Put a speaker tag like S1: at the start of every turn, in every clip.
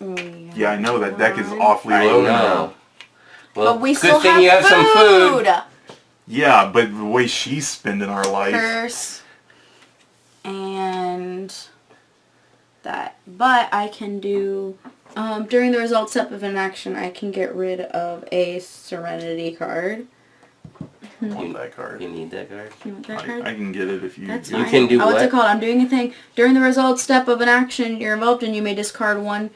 S1: Yeah, I know that deck is awfully low now.
S2: Well,
S3: but we
S2: good
S3: still
S2: thing
S3: have
S2: you have some food.
S1: Yeah, but the way she's spending our life.
S3: Curse. And that. But I can do... during the result step of an action, I can get rid of a Serenity card.
S1: I want that card.
S2: You need that card?
S3: You want that card?
S1: I can get it if you...
S3: That's
S2: You
S3: fine.
S2: can do
S3: What's
S2: what?
S3: it called? I'm doing a thing. During the result step of an action you're involved in, you may discard one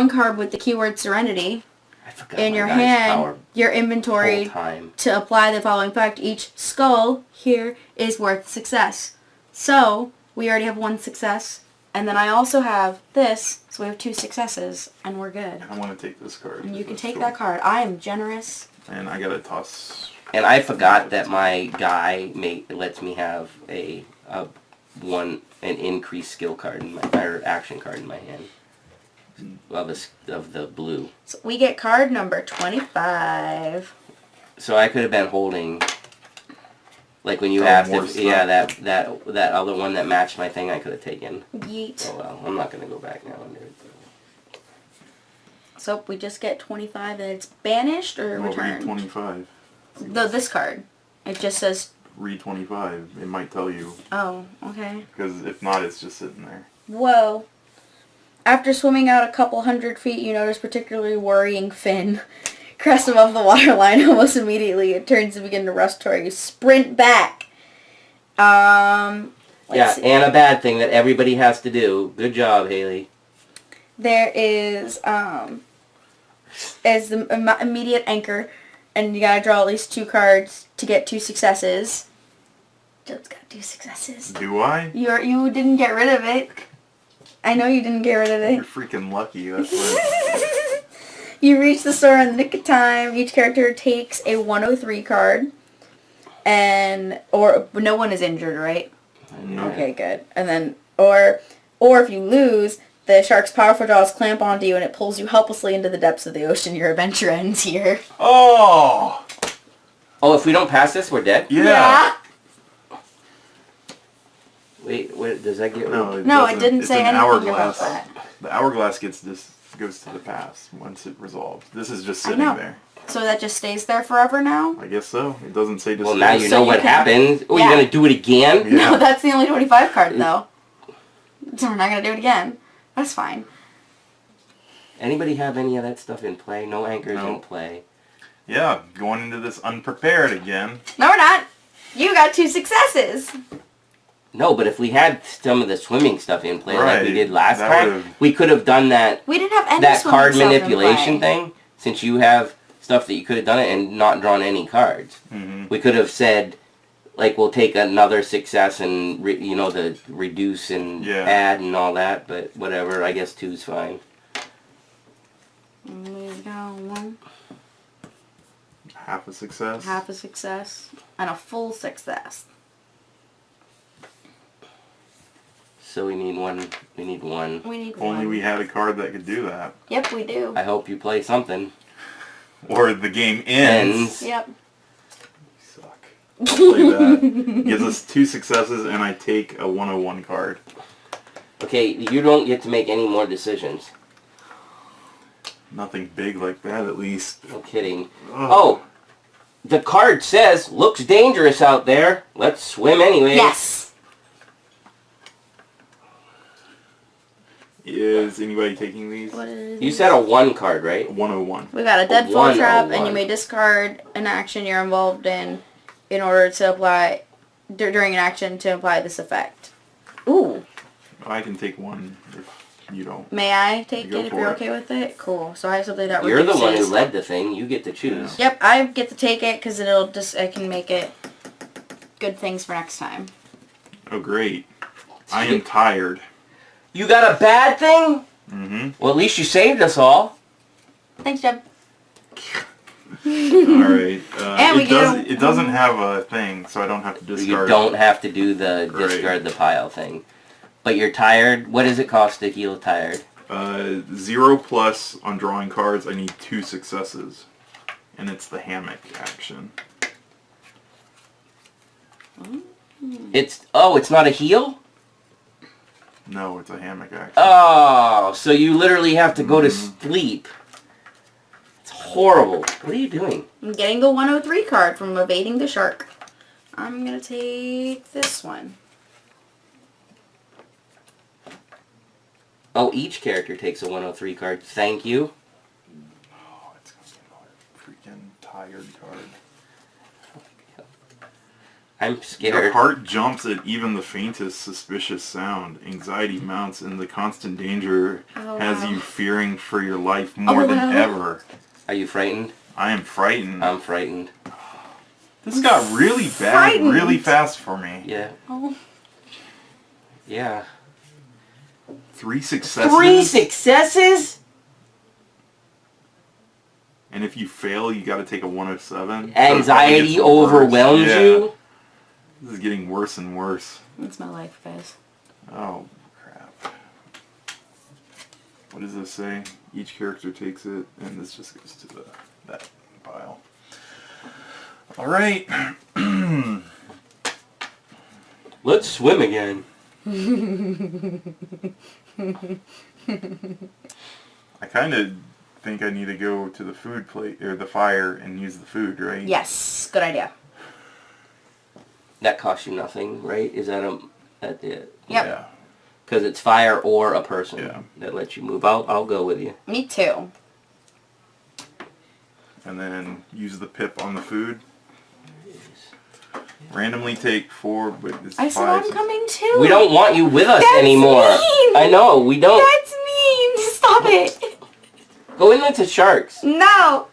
S3: card with the keyword Serenity.
S2: I forgot
S3: In
S2: my
S3: your
S2: guy's
S3: hand,
S2: power
S3: your inventory,
S2: whole time.
S3: to apply the following effect. Each skull here is worth success. So, we already have one success. And then I also have this, so we have 2 successes, and we're good.
S1: I want to take this card.
S3: And you can take that card. I am generous.
S1: And I gotta toss...
S2: And I forgot that my guy lets me have an increased skill card in my, or action card in my hand of the blue.
S3: So we get card number 25.
S2: So I could have been holding, like when you
S1: Oh,
S2: have
S1: more
S2: to,
S1: stuff.
S2: yeah, that other one that matched my thing, I could have taken.
S3: Yeet.
S2: Oh well, I'm not gonna go back now and do it.
S3: So we just get 25 and it's banished or
S1: Well, read
S3: returned?
S1: 25.
S3: This card. It just says...
S1: Read 25. It might tell you.
S3: Oh, okay.
S1: Because if not, it's just sitting there.
S3: Whoa. After swimming out a couple 100 feet, you notice particularly worrying fin. Crest above the waterline. Almost immediately, it turns to begin to rust toward you. Sprint back. Let's see.
S2: And a bad thing that everybody has to do. Good job, Haley.
S3: There is the immediate anchor, and you gotta draw at least 2 cards to get 2 successes. Joe's got 2 successes.
S1: Do I?
S3: You didn't get rid of it. I know you didn't get rid of it.
S1: You're freaking lucky. That's what...
S3: You reach the store in the nick of time. Each character takes a 103 card. Or no one is injured, right?
S1: No.
S3: Okay, good. And then, or if you lose, the shark's powerful jaws clamp onto you and it pulls you helplessly into the depths of the ocean. Your adventure ends here.
S1: Oh!
S2: Oh, if we don't pass this, we're dead?
S1: Yeah!
S2: Wait, does that get...
S1: No,
S3: It didn't
S1: it's
S3: say
S1: an
S3: anything about
S1: hourglass.
S3: that.
S1: The hourglass goes to the past once it resolves. This is just
S3: I
S1: sitting
S3: know.
S1: there.
S3: So that just stays there forever now?
S1: I guess so. It doesn't say just...
S2: Well, now you know
S3: you
S2: what
S3: can-
S2: happened. Oh,
S3: Yeah.
S2: you're going to do it again?
S1: Yeah.
S3: No, that's the only 25 card, though. So we're not going to do it again. That's fine.
S2: Anybody have any of that stuff in play? No anchors in play.
S1: Yeah, going into this unprepared again.
S3: No, we're not. You got 2 successes.
S2: No, but if we had some of the swimming stuff in play like we
S1: Right,
S2: did last
S1: that
S2: time,
S1: would've-
S2: we could have done that
S3: We didn't have any
S2: that
S3: swimming
S2: card
S3: stuff in
S2: manipulation
S3: play.
S2: thing. Since you have stuff that you could have done it and not drawn any cards.
S1: Mm-hmm.
S2: We could have said, like, we'll take another success and, the reduce and add and all that, but whatever, I guess 2's fine.
S3: We've got 1.
S1: Half a success.
S3: Half a success. And a full success.
S2: So we need one. We need one.
S3: We need
S1: If only
S3: 1.
S1: we had a card that could do that.
S3: Yep, we do.
S2: I hope you play something.
S1: Or the game ends.
S3: Yep.
S1: Suck. I'll play that. Gives us 2 successes and I take a 101 card.
S2: Okay, you don't get to make any more decisions.
S1: Nothing big like that, at least.
S2: No kidding.
S1: Ugh.
S2: Oh, the card says, looks dangerous out there. Let's swim anyway.
S3: Yes.
S1: Is anybody taking these?
S3: What is
S2: You said a 1 card, right?
S1: 101.
S3: We got a deadfall trap, and
S2: 101.
S3: you may discard an action you're involved in order to apply, during an action to apply this effect. Ooh.
S1: I can take one if you don't.
S3: May I take
S1: Go
S3: it if
S1: for
S3: you're
S1: it.
S3: okay with it? Cool. So I have something that
S2: You're the one who
S3: reduces-
S2: led the thing. You get to choose.
S3: Yep, I get to take it because I can make it good things for next time.
S1: Oh, great. I am tired.
S2: You got a bad thing?
S1: Mm-hmm.
S2: Well, at least you saved us all.
S3: Thanks, Jeb.
S1: Alright.
S3: And we
S1: it doesn't have a thing, so I don't have to discard
S2: You
S1: it.
S2: don't have to do the
S1: Right.
S2: discard the pile thing. But you're tired. What does it cost to heal tired?
S1: 0+ on drawing cards. I need 2 successes. And it's the hammock action.
S2: It's not a heal?
S1: No, it's a hammock action.
S2: Oh, so you literally have to go to sleep. It's horrible. What are you doing?
S3: I'm getting the 103 card from Evading the Shark. I'm going to take this one.
S2: Oh, each character takes a 103 card. Thank you.
S1: Oh, it's going to be another freaking tired card.
S2: I'm
S1: Your
S2: scared.
S1: heart jumps at even the faintest suspicious sound. Anxiety mounts, and the constant danger has you fearing for your life more than ever.
S2: Are you frightened?
S1: I am frightened.
S2: I'm frightened.
S1: This got really bad really fast for me.
S2: Yeah.
S3: Oh.
S2: Yeah.
S1: 3 successes?
S2: 3 successes?
S1: And if you fail, you got to take a 107.
S2: Anxiety overwhelms you?
S1: This is getting worse and worse.
S3: That's my life, guys.
S1: Oh, crap. What does this say? Each character takes it, and this just goes to that pile. Alright.
S2: Let's swim again.
S1: I kind of think I need to go to the food plate, or the fire, and use the food, right?
S3: Yes, good idea.
S2: That costs you nothing, right? Is that it?
S3: Yep.
S1: Yeah.
S2: Because it's fire or a person
S1: Yeah.
S2: that lets you move. I'll go with you.
S3: Me too.
S1: And then use the pip on the food. Randomly take 4, but it's
S3: I
S1: 5.
S3: saw him coming too.
S2: We don't want you with us
S3: That's
S2: anymore.
S3: mean.
S2: I know, we don't.
S3: That's mean. Stop it.
S2: Go in with the sharks.
S3: No.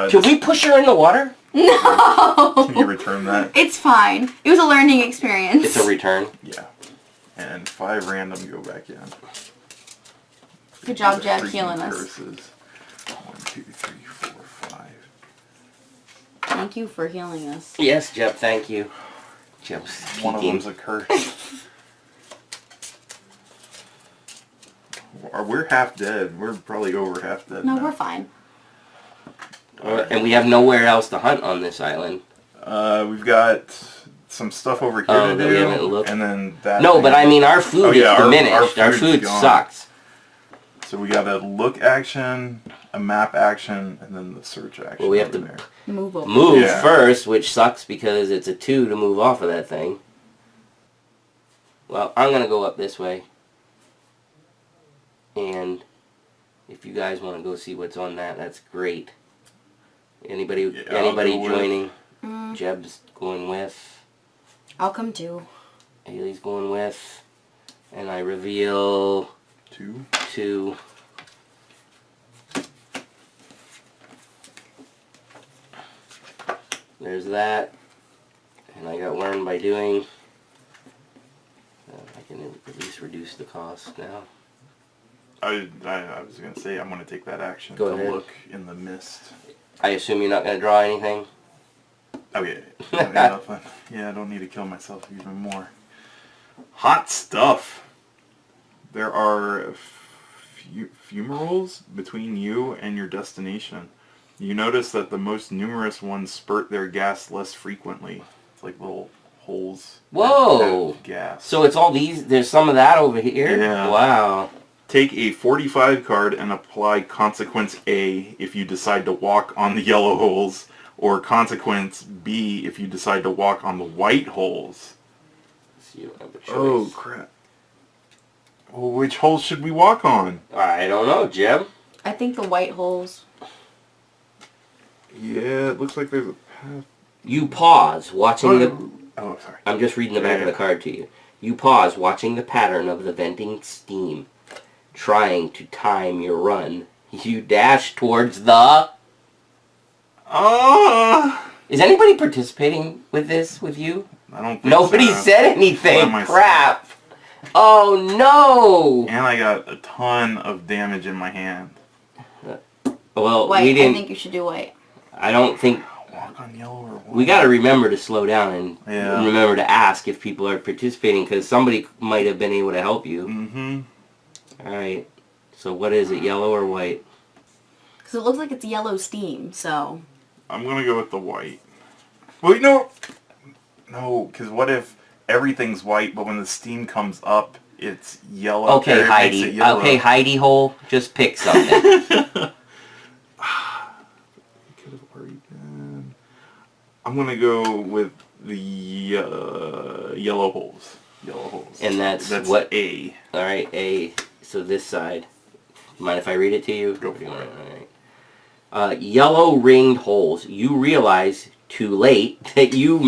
S2: Should we push her in the water?
S3: No.
S1: Can you return that?
S3: It's fine. It was a learning experience.
S2: It's a return.
S1: Yeah. And 5 random go back in.
S3: Good job,
S1: These are
S3: Jeff,
S1: freaking
S3: healing us.
S1: curses. 1, 2, 3, 4, 5.
S3: Thank you for healing us.
S2: Yes, Jeb, thank you. Jeb's
S1: One of
S2: peeking.
S1: them's a curse. We're half dead. We're probably over half dead
S3: No,
S1: now.
S3: we're fine.
S2: And we have nowhere else to hunt on this island.
S1: We've got some stuff over here to
S2: that
S1: do,
S2: we haven't looked.
S1: and then that.
S2: No,
S1: thing.
S2: but I mean our food
S1: Oh, yeah,
S2: is
S1: our
S2: diminished. Our
S1: food's
S2: food
S1: gone.
S2: sucks.
S1: So we got a look action, a map action, and then the search action.
S2: Well, we have
S1: over
S2: to
S1: there.
S3: Move over.
S2: Move
S1: Yeah.
S2: first, which sucks because it's a 2 to move off of that thing. Well, I'm gonna go up this way. And if you guys want to go see what's on that, that's great. Anybody
S1: Yeah, I'll
S2: anybody
S1: go with.
S2: joining? Jeb's going with.
S3: I'll come too.
S2: Haley's going with. And I reveal
S1: 2.
S2: 2. There's that. And I got learned by doing. I can at least reduce the cost now.
S1: I was gonna say I'm gonna take that action
S2: Go
S1: to
S2: ahead.
S1: look in the mist.
S2: I assume you're not going to draw anything?
S1: Oh yeah, nothing. Yeah, I don't need to kill myself even more. Hot stuff. There are fumaroles between you and your destination. You notice that the most numerous ones spurt their gas less frequently. It's like little holes.
S2: Whoa!
S1: Of gas.
S2: So it's all these, there's some of that over here?
S1: Yeah.
S2: Wow.
S1: Take a 45 card and apply consequence A if you decide to walk on the yellow holes, or consequence B if you decide to walk on the white holes.
S2: So you don't have a choice.
S1: Oh crap. Well, which holes should we walk on?
S2: I don't know, Jeb.
S3: I think the white holes.
S1: Yeah, it looks like there's a path.
S2: You pause, watching the...
S1: Oh, sorry.
S2: I'm just reading the back of the card to you. You pause, watching the pattern of the venting steam, trying to time your run. You dash towards the... Is anybody participating with this with you?
S1: I don't think
S2: Nobody
S1: so.
S2: said anything.
S1: By myself.
S2: Crap. Oh no.
S1: And I got a ton of damage in my hand.
S2: Well,
S3: White.
S2: we didn't...
S3: I think you should do white.
S2: I don't think...
S1: Walk on yellow or white?
S2: We got to remember to slow down and
S1: Yeah.
S2: remember to ask if people are participating, because somebody might have been able to help you.
S1: Mm-hmm.
S2: Alright. So what is it, yellow or white?
S3: Because it looks like it's yellow steam, so...
S1: I'm gonna go with the white. Well, you know... No, because what if everything's white, but when the steam comes up, It's yellow.
S2: Okay,
S1: It makes it
S2: Heidi.
S1: yellow.
S2: Okay, Heidi hole. Just pick something.
S1: Could have already been. I'm gonna go with the yellow holes. Yellow holes.
S2: And that's
S1: what A.
S2: All right, A. So this side. Mind if I read it to you?
S1: Go for it.
S2: All right. Yellow ringed holes. You realize too late that you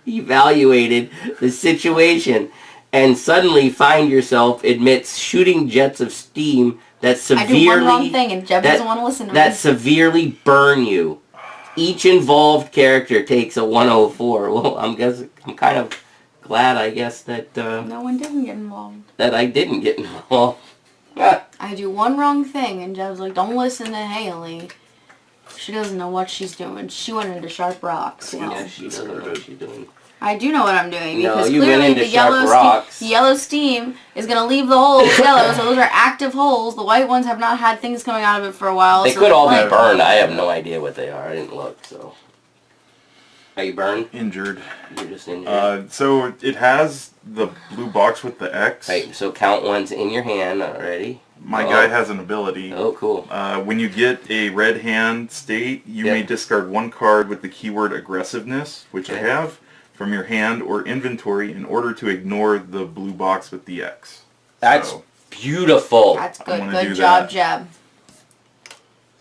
S2: evaluated the situation and suddenly find yourself amidst shooting jets of steam that severely
S3: I do one wrong thing and Jeb doesn't want to listen to me.
S2: that severely burn you. Each involved character takes a 104. Well, I'm kind of glad, I guess, that
S3: No one didn't get involved.
S2: that I didn't get involved.
S3: I do one wrong thing and Jeb's like, don't listen to Haley. She doesn't know what she's doing. She went into sharp rocks. Well,
S2: Yeah, she doesn't know what she's doing.
S3: I do know what I'm doing
S2: No,
S3: because
S2: you went
S3: clearly
S2: into
S3: the
S2: sharp rocks.
S3: the yellow steam is going to leave the holes yellow, so those are active holes. The white ones have not had things coming out of it for a while.
S2: They
S3: so
S2: could all be
S3: blank.
S2: burned. I have no idea what they are. I didn't look, so. Are you burned?
S1: Injured.
S2: You're just injured.
S1: So it has the blue box with the X.
S2: Right, so count ones in your hand already.
S1: My guy has an ability.
S2: Oh, cool.
S1: When you get a red hand state, you
S2: Yep.
S1: may discard one card with the keyword aggressiveness, which I
S2: Okay.
S1: have, from your hand or inventory in order to ignore the blue box with the X.
S2: That's
S1: So
S2: beautiful.
S3: That's
S1: I'm
S3: good.
S1: gonna
S3: Good
S1: do
S3: job,
S1: that.
S3: Jeb.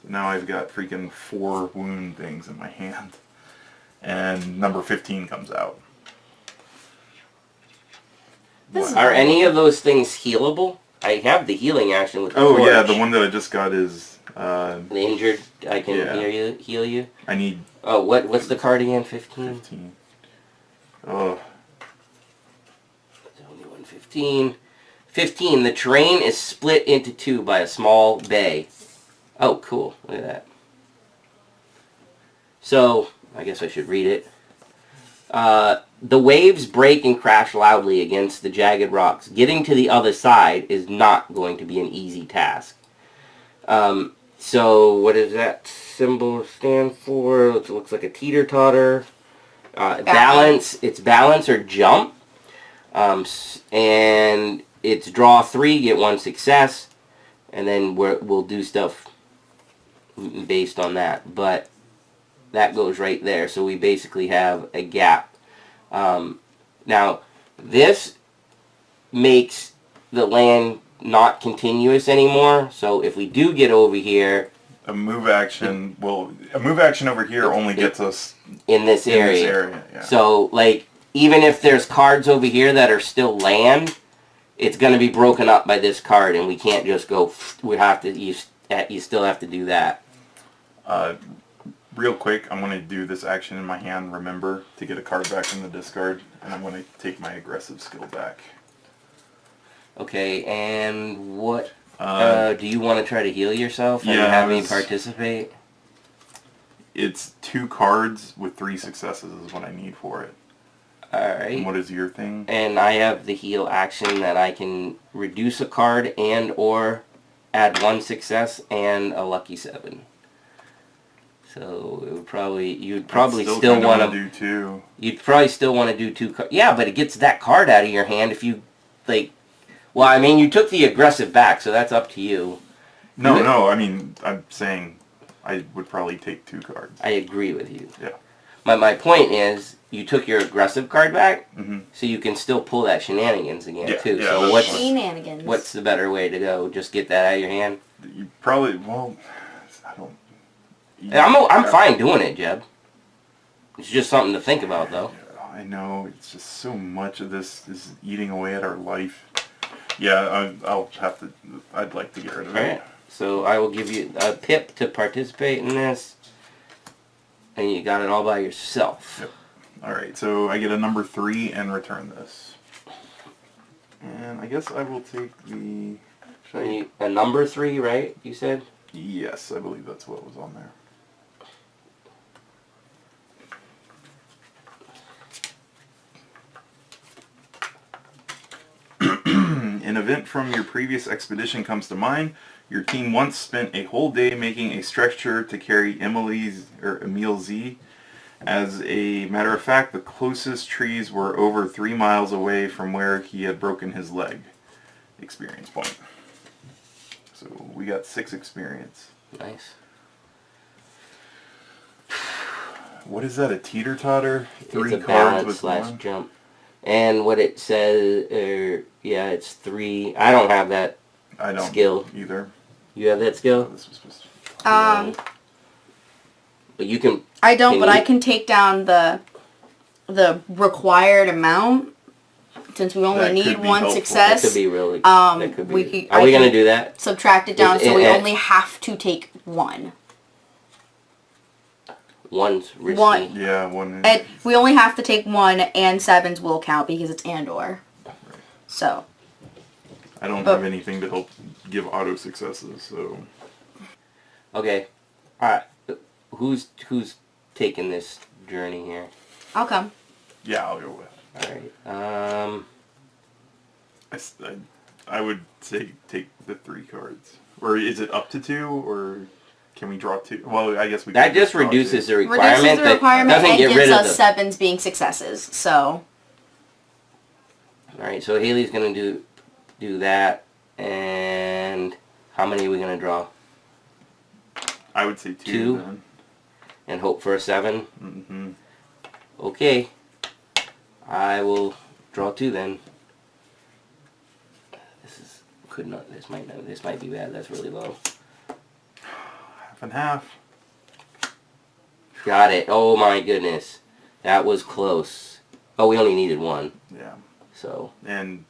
S1: now I've got freaking 4 wound things in my hand. And number 15 comes out.
S3: This is-
S2: Are any of those things healable? I have the healing action with the
S1: Oh yeah,
S2: torch.
S1: the one that I just got is
S2: The injured, I can
S1: Yeah.
S2: heal you.
S1: I need
S2: Oh, what's the card again? 15?
S1: 15. Oh,
S2: There's only one 15. 15. The terrain is split into two by a small bay. Oh, cool. Look at that. So, I guess I should read it. The waves break and crash loudly against the jagged rocks. Getting to the other side is not going to be an easy task. So, what does that symbol stand for? It looks like a teeter-totter. Balance. It's balance or jump. And it's draw 3, get 1 success. And then we'll do stuff based on that. But that goes right there. So we basically have a gap. Now, this makes the land not continuous anymore. So if we do get over here
S1: a move action. Well, a move action over here only gets us
S2: in this
S1: in
S2: area,
S1: this area. Yeah.
S2: so like even if there's cards over here that are still land, it's going to be broken up by this card, and we can't just go. We have to. You still have to do that.
S1: Real quick, I'm going to do this action in my hand, remember, to get a card back from the discard, and I'm going to take my aggressive skill back.
S2: Okay, and what do you want to try to heal yourself and
S1: Yeah,
S2: have me participate?
S1: It's 2 cards with 3 successes is what I need for it.
S2: Alright.
S1: And what is your thing?
S2: And I have the heal action that I can reduce a card and or add 1 success and a lucky 7. So it would you'd probably still want to
S1: do 2.
S2: You'd probably still want to do 2 cards. Yeah, but it gets that card out of your hand if you like. Well, I mean, you took the aggressive back, so that's up to you.
S1: No, I mean, I'm saying I would probably take 2 cards.
S2: I agree with you.
S1: Yeah.
S2: My point is, you took your aggressive card back,
S1: Mm-hmm.
S2: so you can still pull that shenanigans again,
S1: Yeah,
S2: too.
S1: yeah,
S2: So
S1: that's
S3: Shenanigans.
S2: what's the better way to go? Just get that out of your hand?
S1: You probably, well, I don't...
S2: I'm fine doing it, Jeb. It's just something to think about, though.
S1: I know, it's just so much of this is eating away at our life. Yeah, I'll have to, I'd like to get rid of it.
S2: Alright, so I will give you a pip to participate in this, and you got it all by yourself.
S1: Yep. Alright, so I get a number 3 and return this. And I guess I will take the...
S2: So a number 3, right, you said?
S1: Yes, I believe that's what was on there. An event from your previous expedition comes to mind. Your team once spent a whole day making a stretcher to carry Emile Z. As a matter of fact, the closest trees were over 3 miles away from where he had broken his leg. Experience point. So we got 6 experience.
S2: Nice.
S1: What is that, a teeter-totter? 3
S2: It's a
S1: cards
S2: balance
S1: with
S2: slash
S1: 1?
S2: jump. And what it says, yeah, it's 3. I don't have that
S1: I don't
S2: skill.
S1: either.
S2: You have that skill?
S1: This was supposed to...
S2: No. But you can...
S3: I don't, but
S2: you-
S3: I can take down the required amount. Since we only
S1: That
S3: need
S1: could be
S3: one
S1: helpful.
S3: success,
S2: That could be really...
S3: that
S2: could be,
S3: we could-
S2: are
S3: I
S2: we going to
S3: can-
S2: do that?
S3: subtract it down,
S2: Is
S3: so
S2: it-
S3: we
S2: it-
S3: only have to take one.
S2: One's risky.
S3: One.
S1: Yeah, 1
S3: And we only have to take one, and 7s will count because it's and/or. So.
S1: I don't have anything to help give auto successes, so...
S2: Okay. Alright. Who's taking this journey here?
S3: I'll come.
S1: Yeah, I'll go with.
S2: Alright.
S1: I would say take the 3 cards. Or is it up to 2, or can we draw 2? Well, I guess we
S2: That
S1: could
S2: just
S1: draw
S2: reduces
S1: 2.
S2: the requirement.
S3: Reduces the
S2: that
S3: requirement
S2: doesn't
S3: and
S2: get
S3: gives
S2: rid of
S3: us
S2: the...
S3: 7s being successes. So.
S2: Alright, so Haley's going to do that. And how many are we going to draw?
S1: I would say 2
S2: 2?
S1: then.
S2: And hope for a 7?
S1: Mm-hmm.
S2: Okay. I will draw 2 then. This might be bad. That's really low.
S1: Half and half.
S2: Got it. Oh my goodness. That was close. Oh, we only needed 1.
S1: Yeah.
S2: So
S1: And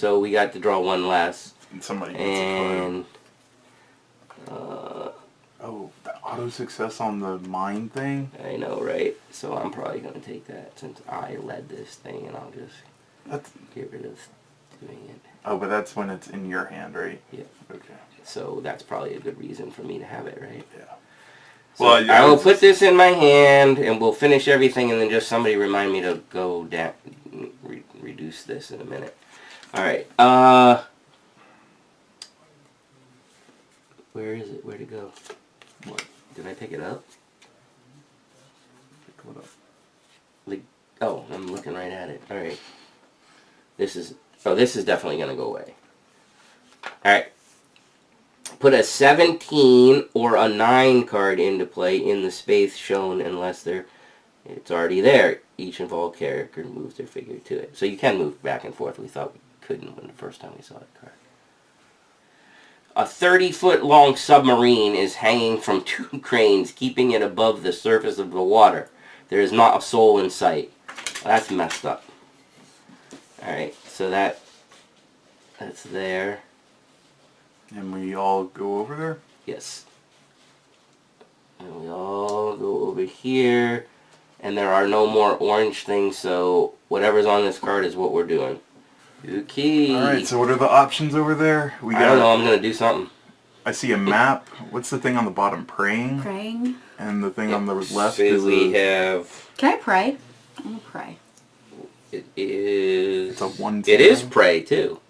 S2: we got to draw 1 less.
S1: somebody gets a
S2: And
S1: card. Oh, the auto success on the mine thing?
S2: I know, right? So I'm probably going to take that since I led this thing, and I'll just
S1: That's...
S2: get rid of doing it.
S1: Oh, but that's when it's in your hand, right?
S2: Yeah.
S1: Okay.
S2: So that's probably a good reason for me to have it, right?
S1: Yeah.
S2: So
S1: Well,
S2: I will
S1: it's-
S2: put this in my hand, and we'll finish everything, and then just somebody remind me to go down, reduce this in a minute. All right. Where is it? Where'd it go?
S1: What?
S2: Did I pick it up?
S1: Pick what up?
S2: Oh, I'm looking right at it. All right. This is definitely gonna go away. All right. Put a 17 or a 9 card into play in the space shown unless it's already there. Each involved character moves their figure to it. So you can move back and forth. We thought we couldn't when the first time we saw that card. A 30-foot long submarine is hanging from 2 cranes, keeping it above the surface of the water. There is not a soul in sight. That's messed up. Alright, so that's there.
S1: And we all go over there?
S2: Yes. And we all go over here. And there are no more orange things, so whatever's on this card is what we're doing. Okay.
S1: Alright, so what are the options over there?
S2: I don't know, I'm going to do something.
S1: I see a map. What's the thing on the bottom? Praying?
S3: Praying.
S1: And the thing on the left
S2: So
S1: is
S2: we have...
S3: Can I pray? I'm gonna pray.
S2: It is...
S1: It's a 1-0.
S2: It is pray, too.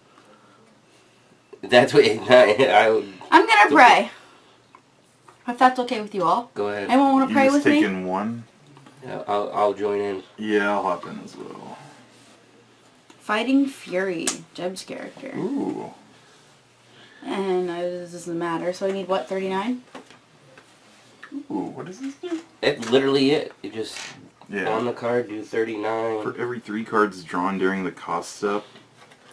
S2: That's what...
S3: I'm gonna pray. If that's okay with you all.
S2: Go ahead.
S3: Anyone want to pray
S1: You're
S3: with
S1: just
S3: me?
S1: taking 1?
S2: Yeah, I'll join in.
S1: Yeah, I'll hop in as well.
S3: Fighting Fury, Jeb's character.
S1: Ooh.
S3: And this doesn't matter, so I need what, 39?
S1: Ooh, what does this do?
S2: That's literally it. You just,
S1: Yeah.
S2: on the card, do 39.
S1: For every 3 cards drawn during the cost step,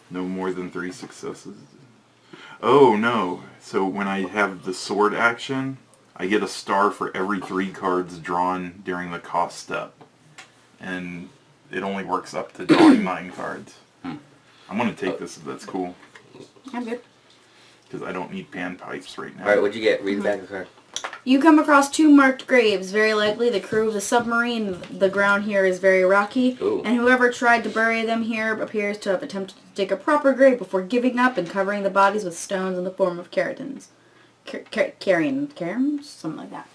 S1: no more than 3 successes. Oh, no. So when I have the sword action, I get a star for every 3 cards drawn during the cost step. And it only works up to drawing 9 cards. I'm going to take this if that's cool.
S3: I'm good.
S1: Because I don't need panpipes right now.
S2: Alright, what'd you get? Read the back of the card.
S3: You come across 2 marked graves. Very likely the crew of the submarine. The ground here is very rocky.
S2: Ooh.
S3: And whoever tried to bury them here appears to have attempted to dig a proper grave before giving up and covering the bodies with stones in the form of keratins. Carams? Something like that.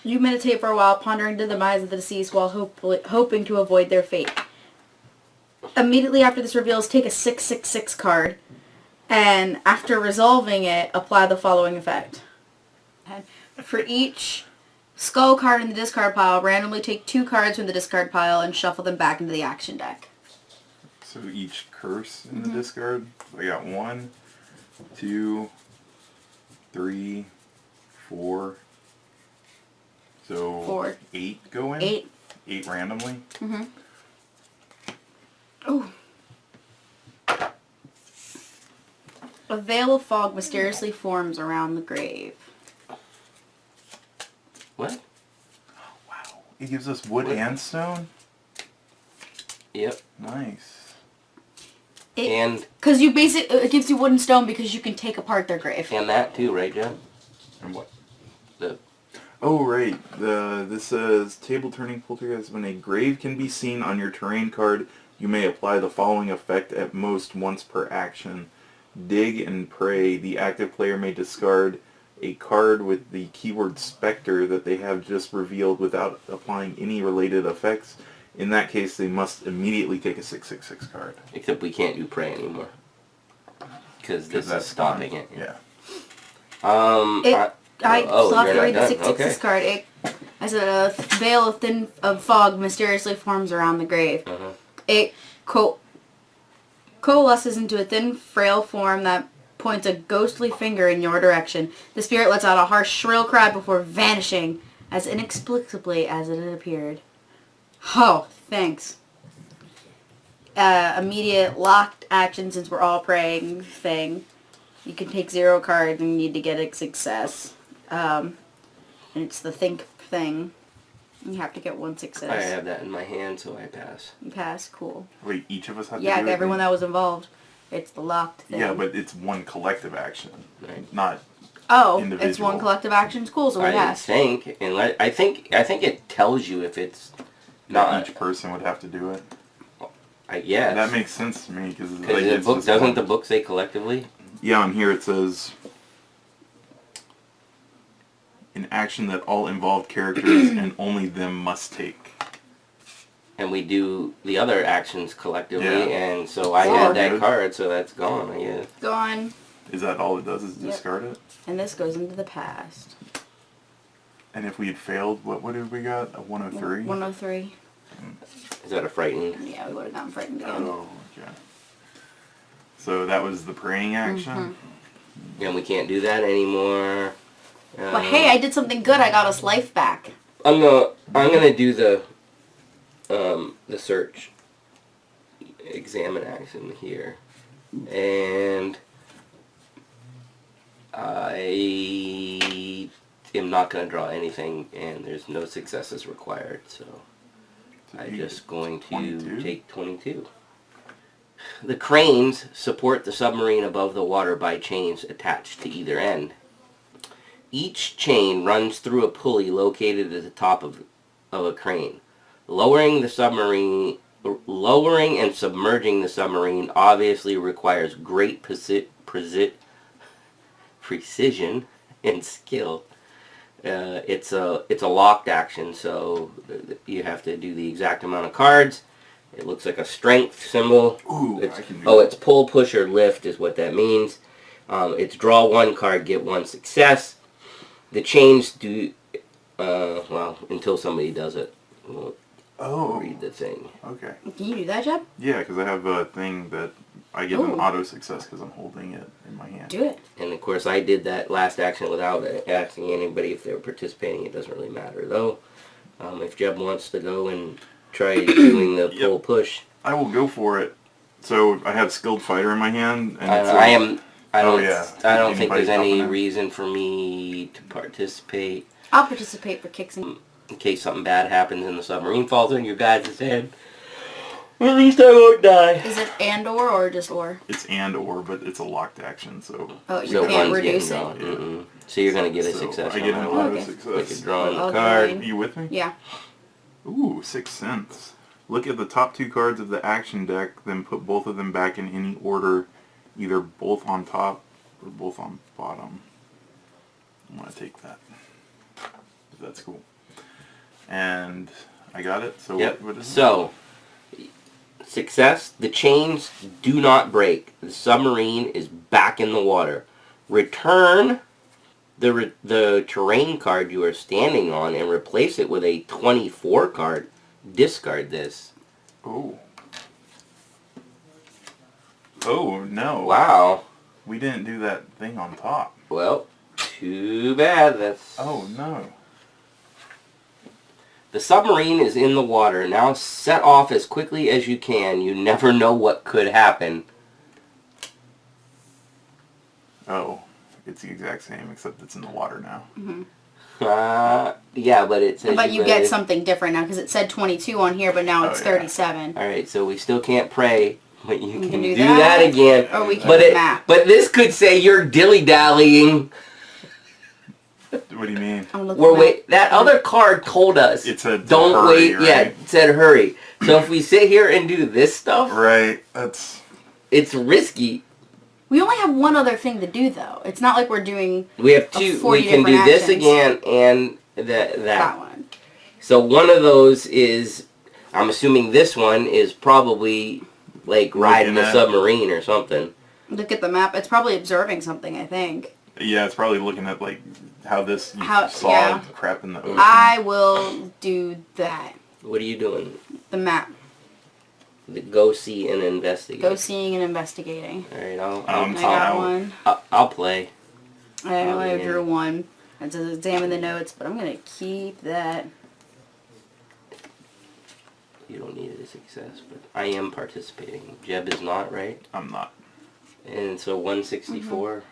S3: You meditate for a while, pondering the demise of the deceased while hoping to avoid their fate. Immediately after this reveals, take a 666 card, and after resolving it, apply the following effect. For each skull card in the discard pile, randomly take 2 cards from the discard pile and shuffle them back into the action deck.
S1: So each curse in the discard, I got 1, 2, 3, 4. So
S3: 4.
S1: 8 go in?
S3: 8.
S1: 8 randomly?
S3: Mm-hmm. Oh. A veil of fog mysteriously forms around the grave.
S2: What?
S1: Oh, wow. It gives us wood and stone?
S2: Yep.
S1: Nice.
S2: And
S3: Because it gives you wood and stone because you can take apart their grave.
S2: and that too, right, Jeff?
S1: And what?
S2: The
S1: Oh, right. This says, table turning poltergeist. When a grave can be seen on your terrain card, you may apply the following effect at most once per action. Dig and pray. The active player may discard a card with the keyword Spectre that they have just revealed without applying any related effects. In that case, they must immediately take a 6/6/6 card.
S2: except we can't do prey anymore because this is
S1: that's
S2: stopping
S1: gone.
S2: it.
S1: Yeah.
S3: I still have
S2: you're
S3: to
S2: not
S3: read the
S2: done.
S3: 6/6
S2: Okay.
S3: card. I said a veil of fog mysteriously forms around the grave.
S2: Uh-huh.
S3: It coalesces into a thin, frail form that points a ghostly finger in your direction. The spirit lets out a harsh, shrill cry before vanishing as inexplicably as it had appeared. Oh, thanks. Immediate locked action, since we're all praying thing. You can take 0 cards and you need to get a success. And it's the think thing. You have to get 1 success.
S2: I have that in my hand, so I pass.
S3: You pass, cool.
S1: Wait, each of us have to
S3: Yeah,
S1: do it?
S3: everyone that was involved. It's the locked thing.
S1: Yeah, but it's one collective action,
S2: Right.
S1: not...
S3: Oh, it's
S1: individual.
S3: 1 collective action. Cool, so we
S2: I
S3: pass.
S2: think, and I think it tells you if it's not.
S1: Each person would have to do it.
S2: I guess
S1: That makes sense to me because
S2: because the book doesn't the book say collectively?
S1: Yeah, on here it says an action that all involved characters and only them must take.
S2: And we do the other actions collectively,
S1: Yeah.
S2: and so I
S3: Oh,
S2: had that
S1: good.
S2: card, so that's gone. I guess.
S3: Gone.
S1: Is that all it does? Is
S3: Yep.
S1: discard it?
S3: And this goes into the past.
S1: And if we had failed, what did we got? A 103?
S3: 103.
S2: Is that a frightened?
S3: Yeah, we would have gotten frightened again.
S1: Oh, okay. So that was the praying action?
S3: Mm-hmm.
S2: And we can't do that anymore.
S3: But hey, I did something good. I got us life back.
S2: I'm gonna do the search examine action here, and I am not gonna draw anything, and there's no successes required. So I'm just going to
S1: 22?
S2: take 22. The cranes support the submarine above the water by chains attached to either end. Each chain runs through a pulley located at the top of a crane. Lowering and submerging the submarine obviously requires great precision and skill. It's a locked action, so you have to do the exact amount of cards. It looks like a strength symbol.
S1: Ooh,
S2: It's,
S1: I can do
S2: oh,
S1: that.
S2: it's pull, push, or lift is what that means. It's draw 1 card, get 1 success. The chains do, well, until somebody does it. We'll
S1: Oh,
S2: read the thing.
S1: okay.
S3: Can you do that, Jeb?
S1: Yeah, because I have a thing that I get an
S3: Ooh.
S1: auto success because I'm holding it in my hand.
S3: Do it.
S2: And of course, I did that last action without asking anybody if they were participating. It doesn't really matter, though. If Jeb wants to go and try doing the
S1: Yep.
S2: pull push,
S1: I will go for it. So I have skilled fighter in my hand, and
S2: I
S1: it's
S2: don't
S1: Anybody
S2: think there's any
S1: jumping in?
S2: reason for me to participate
S3: I'll participate for kicks and...
S2: in case something bad happens and the submarine falls in your guys' head. At least I won't die.
S3: Is it and or just or?
S1: It's and or, but it's a locked action, so
S3: Oh, you
S2: So
S3: can't
S2: one's
S3: reduce
S2: getting
S3: it?
S2: drawn. Mm-mm. So you're gonna get a
S1: so
S2: success.
S1: I get an
S2: on that
S1: auto
S2: one.
S3: Okay.
S2: Like
S1: success.
S2: a drawing
S3: I'll
S2: the card.
S3: join.
S1: Are you with me?
S3: Yeah.
S1: Ooh, 6 cents. Look at the top 2 cards of the action deck, then put both of them back in any order, either both on top or both on bottom. I'm gonna take that. That's cool. And I got it. So
S2: Yep.
S1: what is
S2: So, success. The chains do not break. The submarine is back in the water. Return the terrain card you are standing on and replace it with a 24 card, discard this.
S1: Oh. Oh, no.
S2: Wow.
S1: We didn't do that thing on top.
S2: Well, too bad. That's...
S1: Oh, no.
S2: The submarine is in the water. Now set off as quickly as you can. You never know what could happen.
S1: Oh. It's the exact same, except it's in the water now.
S3: Mm-hmm.
S2: Yeah, but it says...
S3: But you get something different now, because it said 22 on here, but now it's 37.
S2: Alright, so we still can't pray, but you can do
S3: that
S2: that again.
S3: Or we can map.
S2: But this could say you're dilly-dallying.
S1: What do you mean?
S2: That other card told us.
S1: It said
S2: don't
S1: hurry,
S2: wait.
S1: right?
S2: Yeah, it said hurry. So if we sit here and do this stuff...
S1: Right, that's...
S2: It's risky.
S3: We only have one other thing to do, though. It's not like we're doing...
S2: We have two. We can do this again and that
S3: one.
S2: So one of those is... I'm assuming this one is probably, like, riding a submarine or something.
S3: Look at the map. It's probably observing something, I think.
S1: Yeah, it's probably looking at, like, how this crap in the ocean.
S3: I will do that.
S2: What are you doing?
S3: The map.
S2: Go see and investigate.
S3: Go seeing and investigating.
S2: Alright,
S3: I got one.
S2: I'll play.
S3: I only drew one. I have to examine the notes, but I'm going to keep that.
S2: You don't need it a success, but I am participating. Jeb is not, right?
S1: I'm not.
S2: And so 164.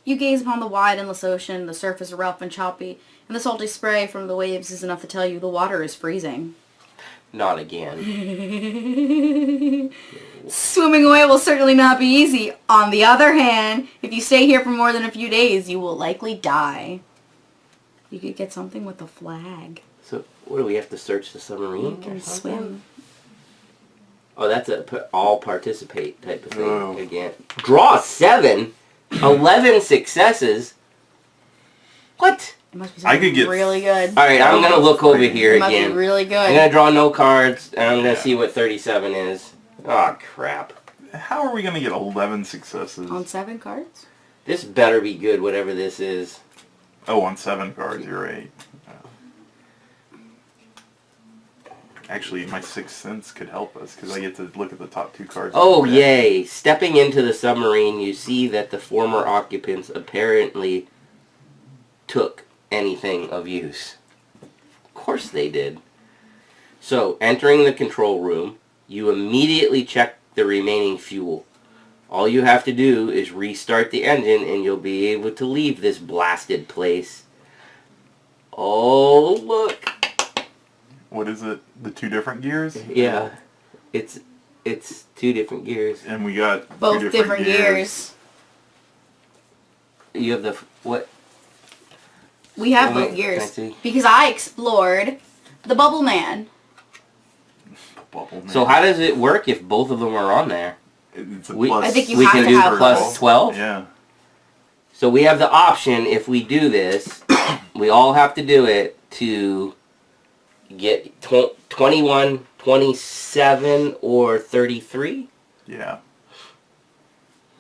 S3: You gaze upon the wide, endless ocean. The surface is rough and choppy, and the salty spray from the waves is enough to tell you the water is freezing.
S2: Not again.
S3: Swimming away will certainly not be easy. On the other hand, if you stay here for more than a few days, you will likely die. You could get something with a flag.
S2: So, what do we have to search the submarine?
S3: You can swim.
S2: Oh, that's a all participate type of thing again. Draw 7? 11 successes? What?
S3: It must be something really good.
S2: Alright, I'm going to look over here
S3: it
S2: again.
S3: It must be really good.
S2: I'm going to draw no cards, and I'm going to see what 37 is. Oh, crap.
S1: How are we going to get 11 successes?
S3: On 7 cards?
S2: This better be good, whatever this is.
S1: Oh, on 7 cards, you're right. Actually, my Sixth Sense could help us, because I get to look at the top 2 cards.
S2: Oh, yay. Stepping into the submarine, you see that the former occupants apparently took anything of use. Of course they did. So, entering the control room, you immediately check the remaining fuel. All you have to do is restart the engine and you'll be able to leave this blasted place. Oh, look.
S1: What is it? The 2 different gears?
S2: Yeah. It's 2 different gears.
S1: And we got
S3: both
S1: 2
S3: different gears.
S2: You have the... what?
S3: We have both gears. Because I explored the Bubble Man.
S2: So how does it work if both of them are on there?
S1: It's a plus.
S3: I think you have to have
S2: plus 12?
S1: Yeah.
S2: So we have the option, if we do this, we all have to do it to get 21, 27, or 33?
S1: Yeah.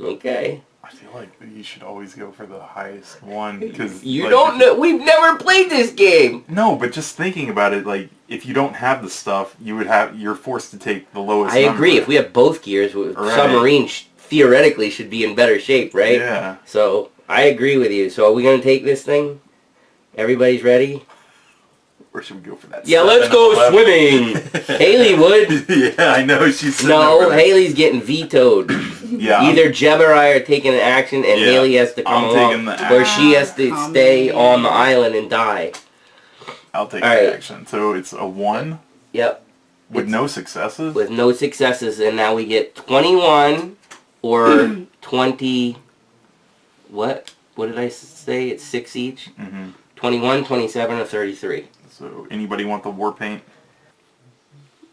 S2: Okay.
S1: I feel like you should always go for the highest one, because...
S2: You don't know, we've never played this game!
S1: No, but just thinking about it, like, if you don't have the stuff, you're forced to take the lowest
S2: I
S1: number.
S2: agree, if we have both gears, submarine theoretically should be in better shape, right?
S1: Yeah.
S2: So, I agree with you. So are we going to take this thing? Everybody's ready?
S1: Or should we go for that?
S2: Yeah, let's go swimming! Haley would.
S1: Yeah, I know, she's sitting
S2: No,
S1: over there.
S2: Haley's getting vetoed.
S1: Yeah.
S2: Either Jeb or I are taking an action and Haley has to come along, or she has to stay on the island and die.
S1: I'll take the action. So it's a 1?
S2: Yep.
S1: With no successes?
S2: With no successes, and now we get 21 or 20... What? What did I say? It's 6 each?
S1: Mm-hmm.
S2: 21, 27, or 33.
S1: So, anybody want the war paint?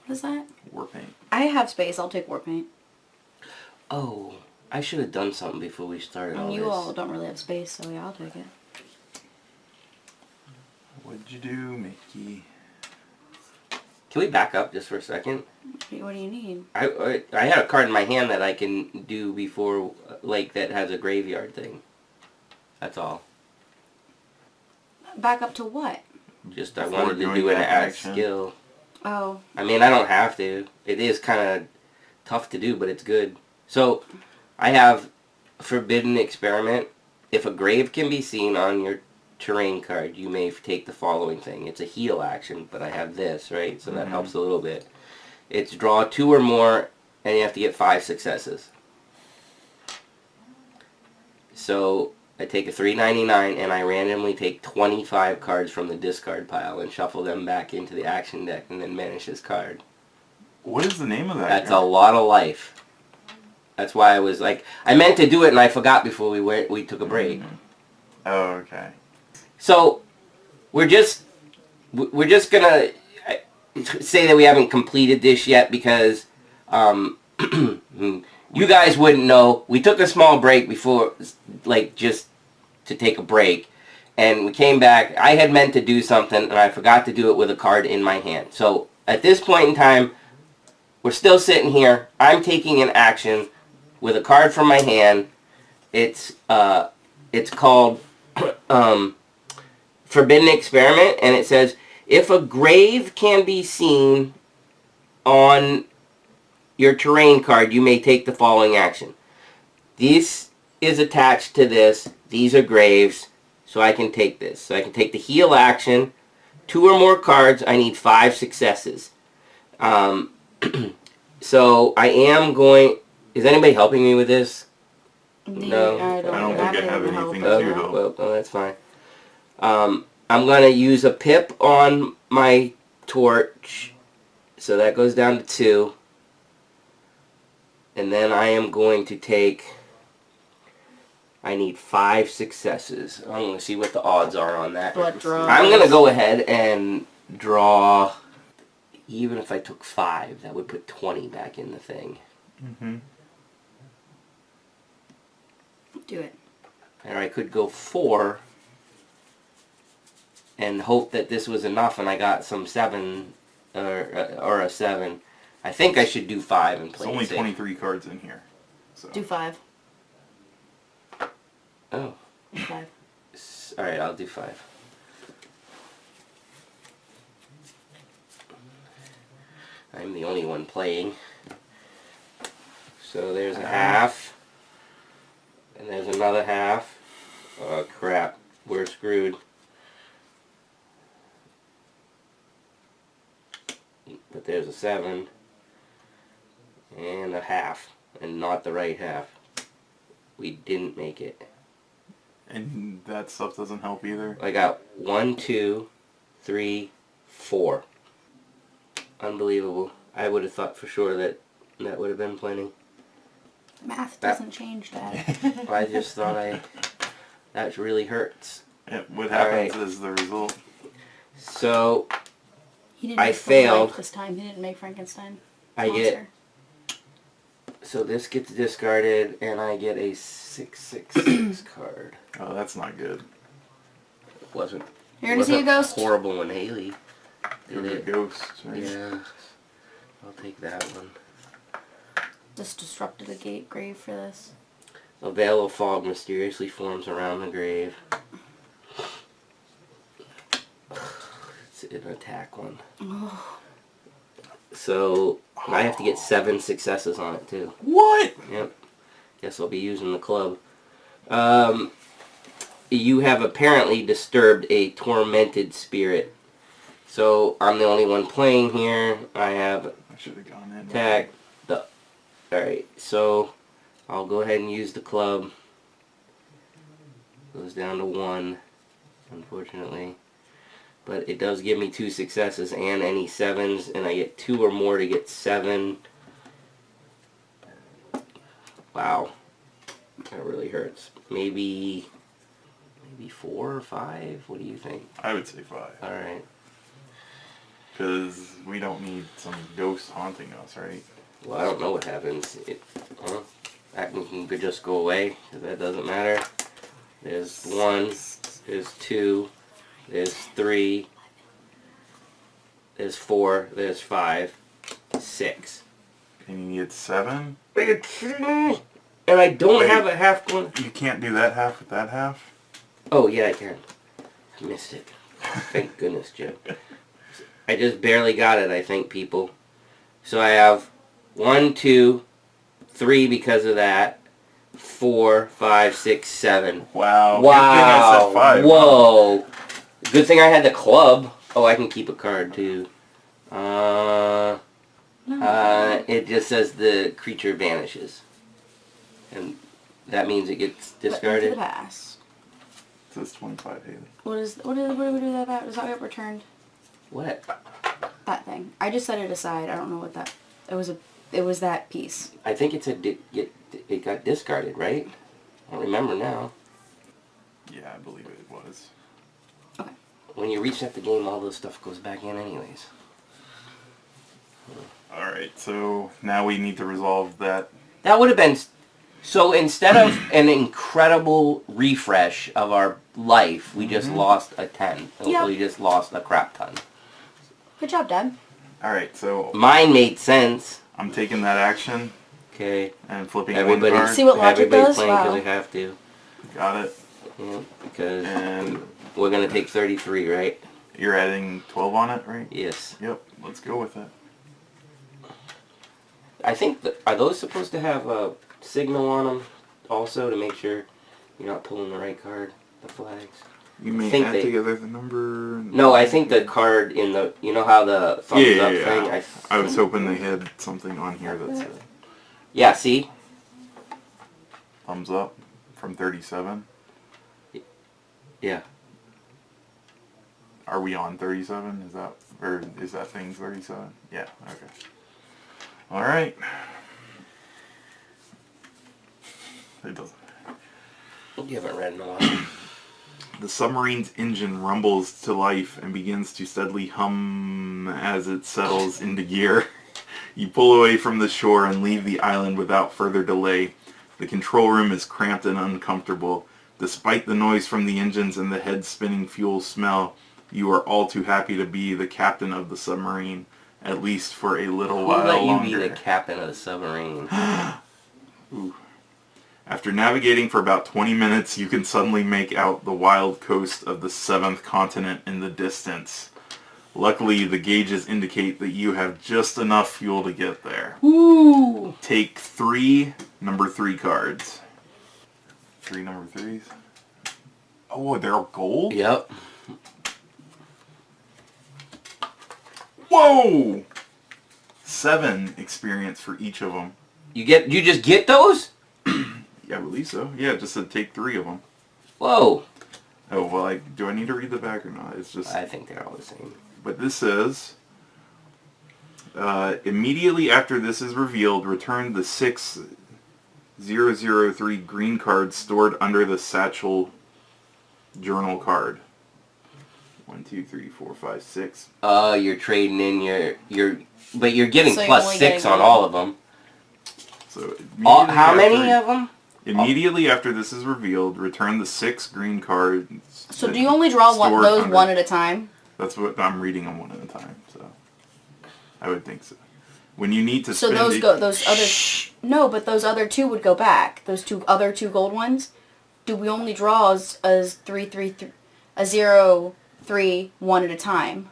S3: What is that?
S1: War paint.
S3: I have space. I'll take war paint.
S2: Oh, I should have done something before we started all
S3: you
S2: this.
S3: all don't really have space, so yeah, I'll take it.
S1: What'd you do, Mickey?
S2: Can we back up just for a second?
S3: What do you need?
S2: I had a card in my hand that I can do before, like, that has a graveyard thing. That's all.
S3: Back up to what?
S2: Just I
S1: Before
S2: wanted to
S1: doing
S2: do an
S1: that
S2: add
S1: action.
S2: skill.
S3: Oh.
S2: I mean, I don't have to. It is kind of tough to do, but it's good. So, I have Forbidden Experiment. If a grave can be seen on your terrain card, you may take the following thing. It's a heal action, but I have this, right? So that helps a little bit. It's draw 2 or more, and you have to get 5 successes. So, I take a 399 and I randomly take 25 cards from the discard pile and shuffle them back into the action deck and then banish this card.
S1: What is the name of that?
S2: That's a
S1: card?
S2: lot of life. That's why I was like, I meant to do it and I forgot before we took a break.
S1: Oh, okay.
S2: So we're just gonna say that we haven't completed this yet because you guys wouldn't know. We took a small break before, like just to take a break, and we came back. I had meant to do something and I forgot to do it with a card in my hand. So at this point in time, we're still sitting here. I'm taking an action with a card from my hand. It's called Forbidden Experiment, and it says, if a grave can be seen on your terrain card, you may take the following action. This is attached to this. These are graves, so I can take this. So I can take the heal action. 2 or more cards, I need 5 successes. So I am going... Is anybody helping me with this? No.
S3: I
S1: I don't think I have anything to
S2: Oh,
S1: do though.
S2: well, oh, that's fine. I'm going to use a pip on my torch. So that goes down to 2. And then I am going to take... I need 5 successes. I'm going to see what the odds are on that.
S3: Blood draw.
S2: I'm going to go ahead and draw... Even if I took 5, that would put 20 back in the thing.
S1: Mm-hmm.
S3: Do it.
S2: Or I could go 4 and hope that this was enough and I got some 7 or a 7. I think I should do 5 and
S1: There's
S2: play
S1: only
S2: it safe.
S1: 23 cards in here. So.
S3: Do 5.
S2: Oh.
S3: 5.
S2: Alright, I'll do 5. I'm the only one playing. So there's a half. And there's another half. Oh crap. We're screwed. But there's a 7. And a half. And not the right half. We didn't make it.
S1: And that stuff doesn't help either.
S2: I got 1, 2, 3, 4. Unbelievable. I would have thought for sure that that would have been plenty.
S3: Math doesn't change, Dad.
S2: I just thought that really hurts.
S1: Yeah, what happens
S2: Alright.
S1: is the result.
S2: So
S3: He didn't
S2: I
S3: make
S2: failed.
S3: Frank this time. He didn't make Frankenstein.
S2: I get,
S3: Monster.
S2: so this gets discarded and I get a 666 card.
S1: Oh, that's not good.
S2: It wasn't.
S3: You're gonna see a ghost.
S2: Horrible when Haley
S1: It was
S2: did
S1: a
S2: it.
S1: ghost, right?
S2: Yeah. I'll take that one.
S3: Just disrupted a gate grave for this.
S2: A veil of fog mysteriously forms around the grave. It's an attack one.
S3: Oh.
S2: So I have to get 7 successes on it too.
S1: What?
S2: Yep. Guess I'll be using the club. You have apparently disturbed a tormented spirit. So I'm the only one playing here. I have
S1: I should have gone in.
S2: attack. Alright, so I'll go ahead and use the club. Goes down to 1, unfortunately. But it does give me 2 successes and any 7s, and I get 2 or more to get 7. Wow. That really hurts. Maybe 4 or 5? What do you think?
S1: I would say 5.
S2: Alright.
S1: Because we don't need some ghost haunting us, right?
S2: Well, I don't know what happens. That could just go away, because that doesn't matter. There's 1, there's 2, there's 3, there's 4, there's 5, 6.
S1: And you need 7?
S2: Are you kidding me? And I don't
S1: Wait.
S2: have a half going.
S1: You can't do that half with that half?
S2: Oh, yeah, I can. I missed it. Thank goodness, Joe. I just barely got it, I think, people. So I have 1, 2, 3 because of that. 4, 5, 6, 7.
S1: Wow.
S2: Wow.
S1: Good thing I said 5.
S2: Whoa. Good thing I had the club. Oh, I can keep a card, too. It just says the creature vanishes. And that means it gets
S3: Into
S2: discarded.
S3: the past.
S1: It says 25, Haley.
S3: What do we do with that? Does that get returned?
S2: What?
S3: That thing. I just set it aside. I don't know what that. It was that piece.
S2: I think it said it got discarded, right? I don't remember now.
S1: Yeah, I believe it was.
S3: Okay.
S2: When you reset the game, all this stuff goes back in anyways.
S1: Alright, so now we need to resolve that.
S2: That would have been... So instead of an incredible refresh of our life, we just lost a 10.
S3: Yeah.
S2: We just lost a crap ton.
S3: Good job, Dad.
S1: Alright, so
S2: Mine made sense.
S1: I'm taking that action
S2: Okay.
S1: and flipping
S2: Everybody,
S1: one card.
S3: See what logic
S2: everybody's
S3: does?
S2: playing because
S3: Wow.
S2: we have to.
S1: Got it.
S2: Yeah, because
S1: And
S2: we're going to take 33, right?
S1: you're adding 12 on it, right?
S2: Yes.
S1: Yep, let's go with it.
S2: I think, are those supposed to have a signal on them also to make sure you're not pulling the right card, the flags?
S1: You may
S2: think
S1: add
S2: they-
S1: together the number. And
S2: No, I think the card in the, you know how the thumbs up thing?
S1: I was hoping they had something on here that said
S2: Yeah, see?
S1: thumbs up from 37.
S2: Yeah.
S1: Are we on 37? Is that thing 37? Yeah, okay. Alright. It doesn't.
S2: You haven't read in a while.
S1: The submarine's engine rumbles to life and begins to steadily hum as it settles into gear. You pull away from the shore and leave the island without further delay. The control room is cramped and uncomfortable. Despite the noise from the engines and the head-spinning fuel smell, you are all too happy to be the captain of the submarine, at least for a little
S2: Who
S1: while
S2: let you
S1: longer.
S2: be the captain of the submarine?
S1: Ooh. After navigating for about 20 minutes, you can suddenly make out the wild coast of the 7th continent in the distance. Luckily, the gauges indicate that you have just enough fuel to get there.
S2: Woo!
S1: Take 3 number 3 cards. 3 number 3s. Oh, they're all gold?
S2: Yep.
S1: Whoa! 7 experience for each of them.
S2: You just get those?
S1: Yeah, I believe so. Yeah, it just said take 3 of them.
S2: Whoa.
S1: Oh, well, do I need to read the back or not? It's just...
S2: I think they're all the same.
S1: But this says, immediately after this is revealed, return the 6003 green card stored under the satchel journal card. 1, 2, 3, 4, 5, 6.
S2: You're trading in but you're getting
S3: So you're
S2: plus
S3: only
S2: 6
S3: getting
S2: on
S3: one.
S2: all of them.
S1: So
S2: How many of them?
S1: Immediately after this is revealed, return the 6 green cards.
S3: So do you only draw
S1: stored
S3: those
S1: under-
S3: one at a time?
S1: That's what I'm reading them one at a time. So I would think so. When you need to
S3: So
S1: spend
S3: those other no, but those other 2 would go back. Those other 2 gold ones. Do we only draw as 0, 3, 1 at a time?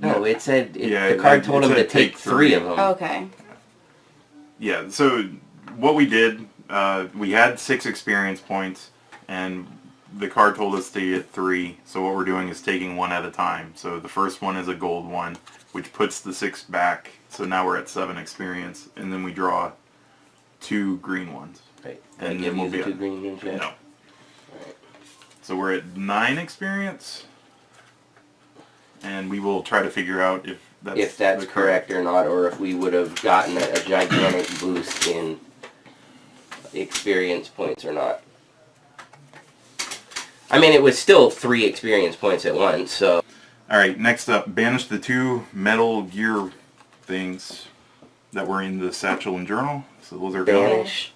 S2: No, it said
S1: Yeah,
S2: the card
S1: it
S2: told him
S1: said
S2: to take
S1: take
S2: 3 of them.
S3: Okay.
S1: Yeah, so what we did, we had 6 experience points, and the card told us to get 3, so what we're doing is taking 1 at a time. So the first one is a gold one, which puts the 6 back, so now we're at 7 experience, and then we draw 2 green ones.
S2: Right.
S1: And
S2: And
S1: then
S2: give
S1: we'll
S2: you
S1: be
S2: the 2
S1: at-
S2: green ones yet?
S1: No. So we're at 9 experience, and we will try to figure out if that's
S2: If that's correct or not, or if we would have gotten a gigantic boost in experience points or not. I mean, it was still 3 experience points at once, so...
S1: Alright, next up, banish the 2 metal gear things that were in the satchel and journal. So those are gone.
S2: Banish.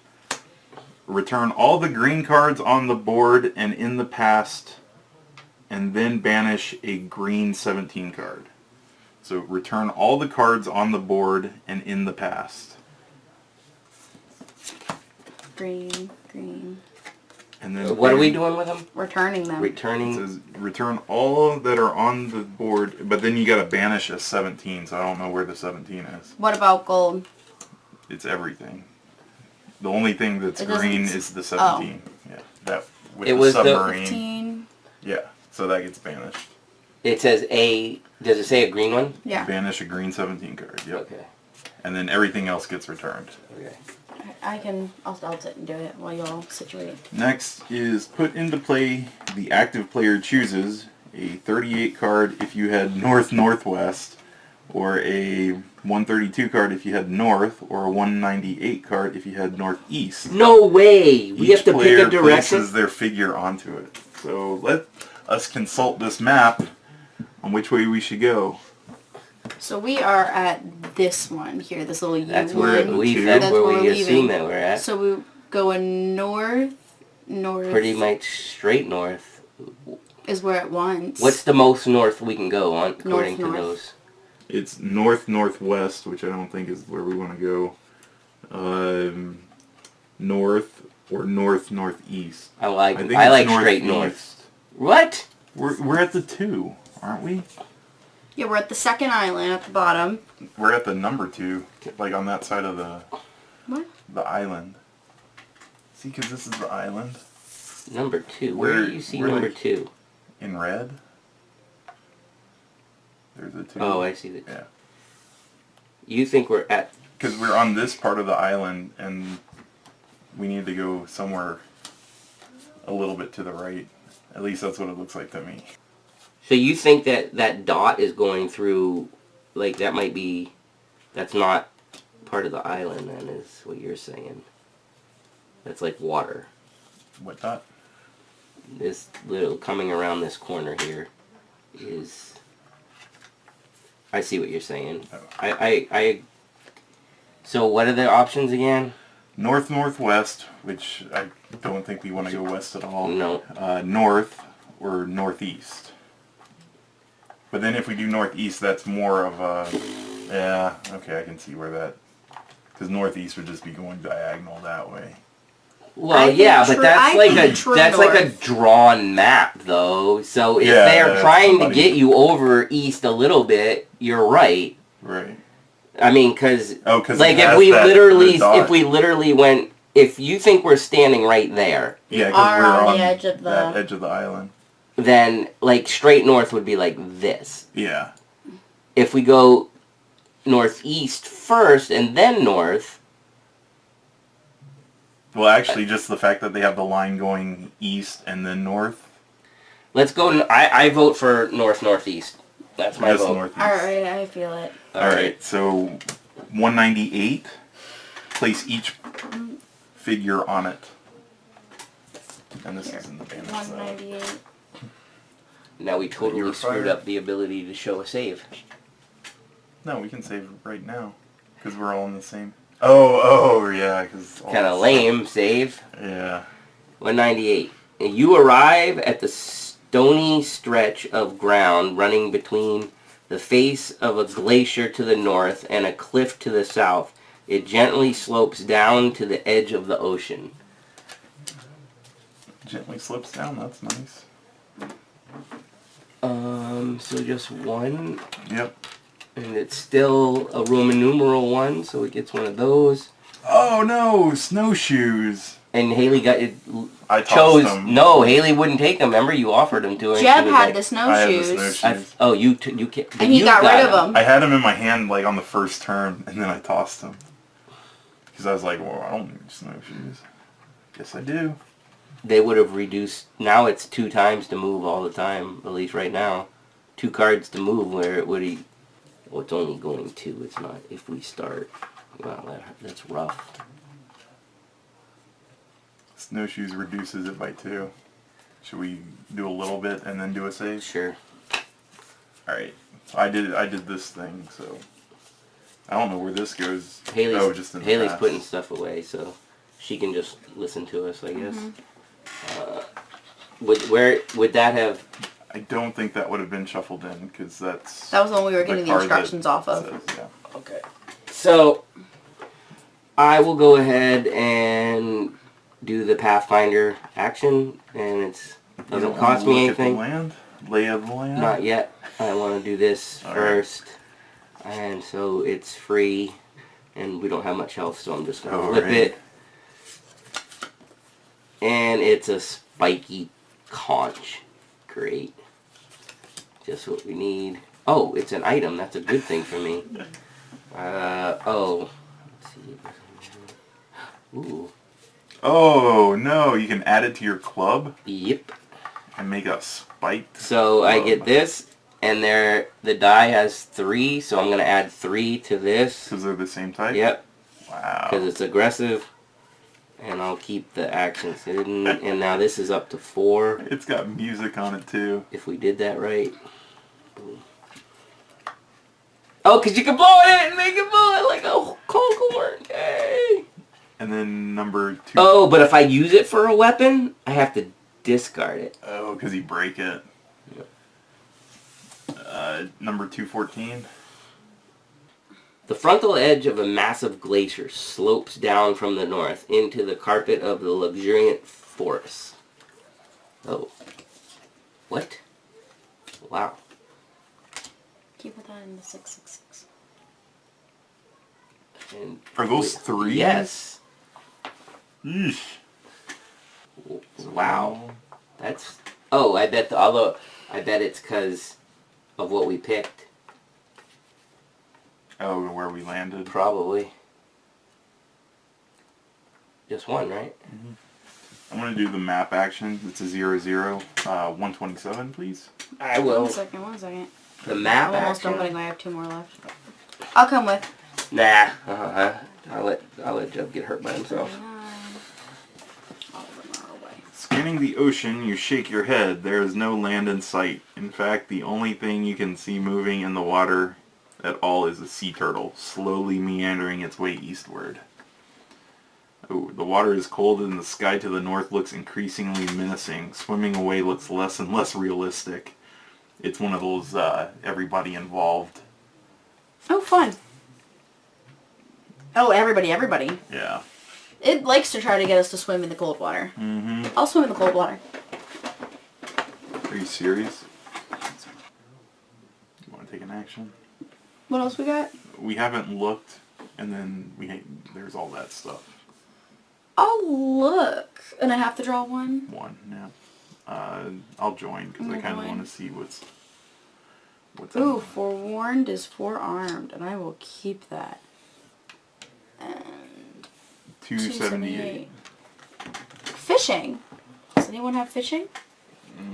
S1: Return all the green cards on the board and in the past, and then banish a green 17 card. So return all the cards on the board and in the past.
S3: Green, green.
S1: And then
S2: What are we doing with them?
S3: Returning them.
S1: It
S2: Returning.
S1: says return all that are on the board, but then you gotta banish a 17, so I don't know where the 17 is.
S3: What about gold?
S1: It's everything. The only thing that's
S3: It doesn't
S1: green
S3: s-
S1: is the 17. Yeah, that with
S2: It
S1: the
S2: was the-
S1: submarine.
S3: 15.
S1: Yeah, so that gets banished.
S2: It says a. Does it say a green one?
S3: Yeah.
S1: Banish a green 17 card. Yep.
S2: Okay.
S1: And then everything else gets returned.
S2: Okay.
S3: I'll sit and do it while y'all situate.
S1: Next is put into play the active player chooses a 38 card if you had north-northwest, or a 132 card if you had north, or a 198 card if you had northeast.
S2: No way! We have to pick
S1: player
S2: a direction.
S1: places their figure onto it. So let us consult this map on which way we should go.
S3: So we are at this one here, this little U
S2: That's
S3: one.
S2: where that's
S3: That's
S2: where
S3: where we're
S2: we
S3: leaving.
S2: assume that we're at.
S3: So we going north.
S2: Pretty much straight north.
S3: Is where it wants.
S2: What's the most north we can go on according
S3: North.
S2: to those?
S1: It's north-northwest, which I don't think is where we want to go. North or north-northeast.
S2: I like
S1: think
S2: I
S1: it's
S2: like straight north.
S1: northeast.
S2: What?
S1: We're at the 2, aren't we?
S3: Yeah, we're at the second island at the bottom.
S1: We're at the number 2, like on that side of
S3: What?
S1: the island. See, because this is the island
S2: Number 2. Where do you see number 2?
S1: in red. There's a 2.
S2: Oh, I see the 2.
S1: Yeah.
S2: You think we're at...
S1: Because we're on this part of the island, and we need to go somewhere a little bit to the right. At least that's what it looks like to me.
S2: So you think that that dot is going through... Like, that might be... That's not part of the island, then, is what you're saying. That's like water.
S1: What dot?
S2: This little... Coming around this corner here is... I see what you're saying.
S1: Oh.
S2: I So what are the options again?
S1: North-northwest, which I don't think we want to go west at all.
S2: No.
S1: North or northeast. But then if we do northeast, that's more of a... Yeah, okay, I can see where that... Because northeast would just be going diagonal that way.
S2: Well,
S3: think
S2: yeah, but
S3: true-
S2: that's
S3: I
S2: like
S3: think
S2: a
S3: true
S2: that's like a
S3: north.
S2: drawn map, though. So if
S1: Yeah,
S2: they're
S1: that's
S2: trying to
S1: funny.
S2: get you over east a little bit, you're right.
S1: Right.
S2: I mean, because
S1: Oh, because
S2: like if we literally went, if you think we're standing right there,
S1: Yeah,
S3: are
S1: because we're
S3: on
S1: on
S3: the edge of the-
S1: that edge of the island.
S2: then like straight north would be like this.
S1: Yeah.
S2: If we go northeast first and then north,
S1: Well, actually, just the fact that they have the line going east and then north.
S2: let's go. I vote for northeast. That's my
S1: Just
S2: vote.
S1: northeast.
S3: Alright, I feel it.
S1: Alright, so 198. Place each figure on it. And this
S3: Here.
S1: is in the band.
S3: 198.
S2: Now we totally
S1: You're
S2: screwed
S1: fired.
S2: up the ability to show a save.
S1: No, we can save right now. Because we're all in the same... Oh, yeah. Cause all
S2: Kind of
S1: this-
S2: lame save.
S1: Yeah.
S2: 198. You arrive at the stony stretch of ground running between the face of a glacier to the north and a cliff to the south. It gently slopes down to the edge of the ocean.
S1: Gently slips down, that's nice.
S2: So just one,
S1: Yep.
S2: and it's still a Roman numeral 1, so it gets one of those.
S1: Oh no, snowshoes.
S2: And Haley got it.
S1: I tossed
S2: Chose
S1: them.
S2: no. Haley wouldn't take them. Remember, you offered them to her. and
S3: Jeb
S2: she was
S3: had
S2: like,
S3: the
S1: I had the
S3: snowshoes.
S1: snowshoes.
S2: oh, you can't.
S3: And he got rid of them.
S1: I had them in my hand like on the first turn, and then I tossed them. Because I was like, well, I don't need snowshoes. Guess I do.
S2: They would have reduced. Now it's 2 times to move all the time. At least right now, 2 cards to move. Where it would he? Well, it's only going 2. It's not if we start. Wow, that's rough.
S1: Snowshoes reduces it by 2. Should we do a little bit and then do a save?
S2: Sure.
S1: Alright. So I did this thing, so I don't know where this goes.
S2: Haley's,
S1: oh, just in the
S2: Haley's
S1: past.
S2: putting stuff away, so she can just listen to us, I guess. Would that have?
S1: I don't think that would have been shuffled in because that's
S3: That was the one we were getting the
S1: card that
S3: instructions off of.
S1: says, yeah.
S2: Okay. So I will go ahead and do the Pathfinder action, and it doesn't cost me anything.
S1: Look at the land? Lay of the land?
S2: Not yet. I want to do this
S1: All
S2: first. Right. And so it's free, and we don't have much health, so I'm just going to flip it. And it's a spiky conch. Great. Just what we need. Oh, it's an item. That's a good thing for me. Oh. Let's see. Ooh.
S1: Oh, no. You can add it to your club?
S2: Yep.
S1: And make a spiked
S2: So
S1: club.
S2: I get this, and the die has 3, so I'm going to add 3 to this.
S1: Because they're the same type?
S2: Yep.
S1: Wow.
S2: Because it's aggressive. And I'll keep the actions hidden. And now this is up to 4.
S1: It's got music on it, too.
S2: If we did that right. Oh, because you can blow it and make it blow like a Concord. Yay!
S1: And then number 2.
S2: Oh, but if I use it for a weapon, I have to discard it.
S1: Oh, because you break it.
S2: Yep.
S1: Number 214.
S2: The frontal edge of a massive glacier slopes down from the north into the carpet of the luxuriant forest. Oh. What? Wow.
S3: Keep that in the 666.
S2: And
S1: Are those 3?
S2: yes.
S1: Yeesh.
S2: Wow. That's... Oh, I bet I bet it's because of what we picked.
S1: Oh, where we landed.
S2: Probably. Just one, right?
S1: Mm-hmm. I'm going to do the map action. It's a 0-0. 127, please.
S2: I will.
S3: 1 second.
S2: The map
S3: I'm almost done
S2: action?
S3: putting I have 2 more left. I'll come with.
S2: Nah. I'll let Jeff get hurt by himself.
S3: All of them are away.
S1: Scanning the ocean, you shake your head. There is no land in sight. In fact, the only thing you can see moving in the water at all is a sea turtle, slowly meandering its way eastward. Oh, the water is cold and the sky to the north looks increasingly menacing. Swimming away looks less and less realistic. It's one of those everybody involved.
S3: Oh, fun. Oh, everybody.
S1: Yeah.
S3: It likes to try to get us to swim in the cold water.
S1: Mm-hmm.
S3: I'll swim in the cold water.
S1: Are you serious? You want to take an action?
S3: What else we got?
S1: We haven't looked, and then there's all that stuff.
S3: I'll look. And I have to draw one?
S1: 1, yeah. I'll join, because I kind of want to see what's
S3: Ooh,
S1: on.
S3: forewarned is forearmed, and I will keep that. And
S1: 278.
S3: Fishing. Does anyone have fishing?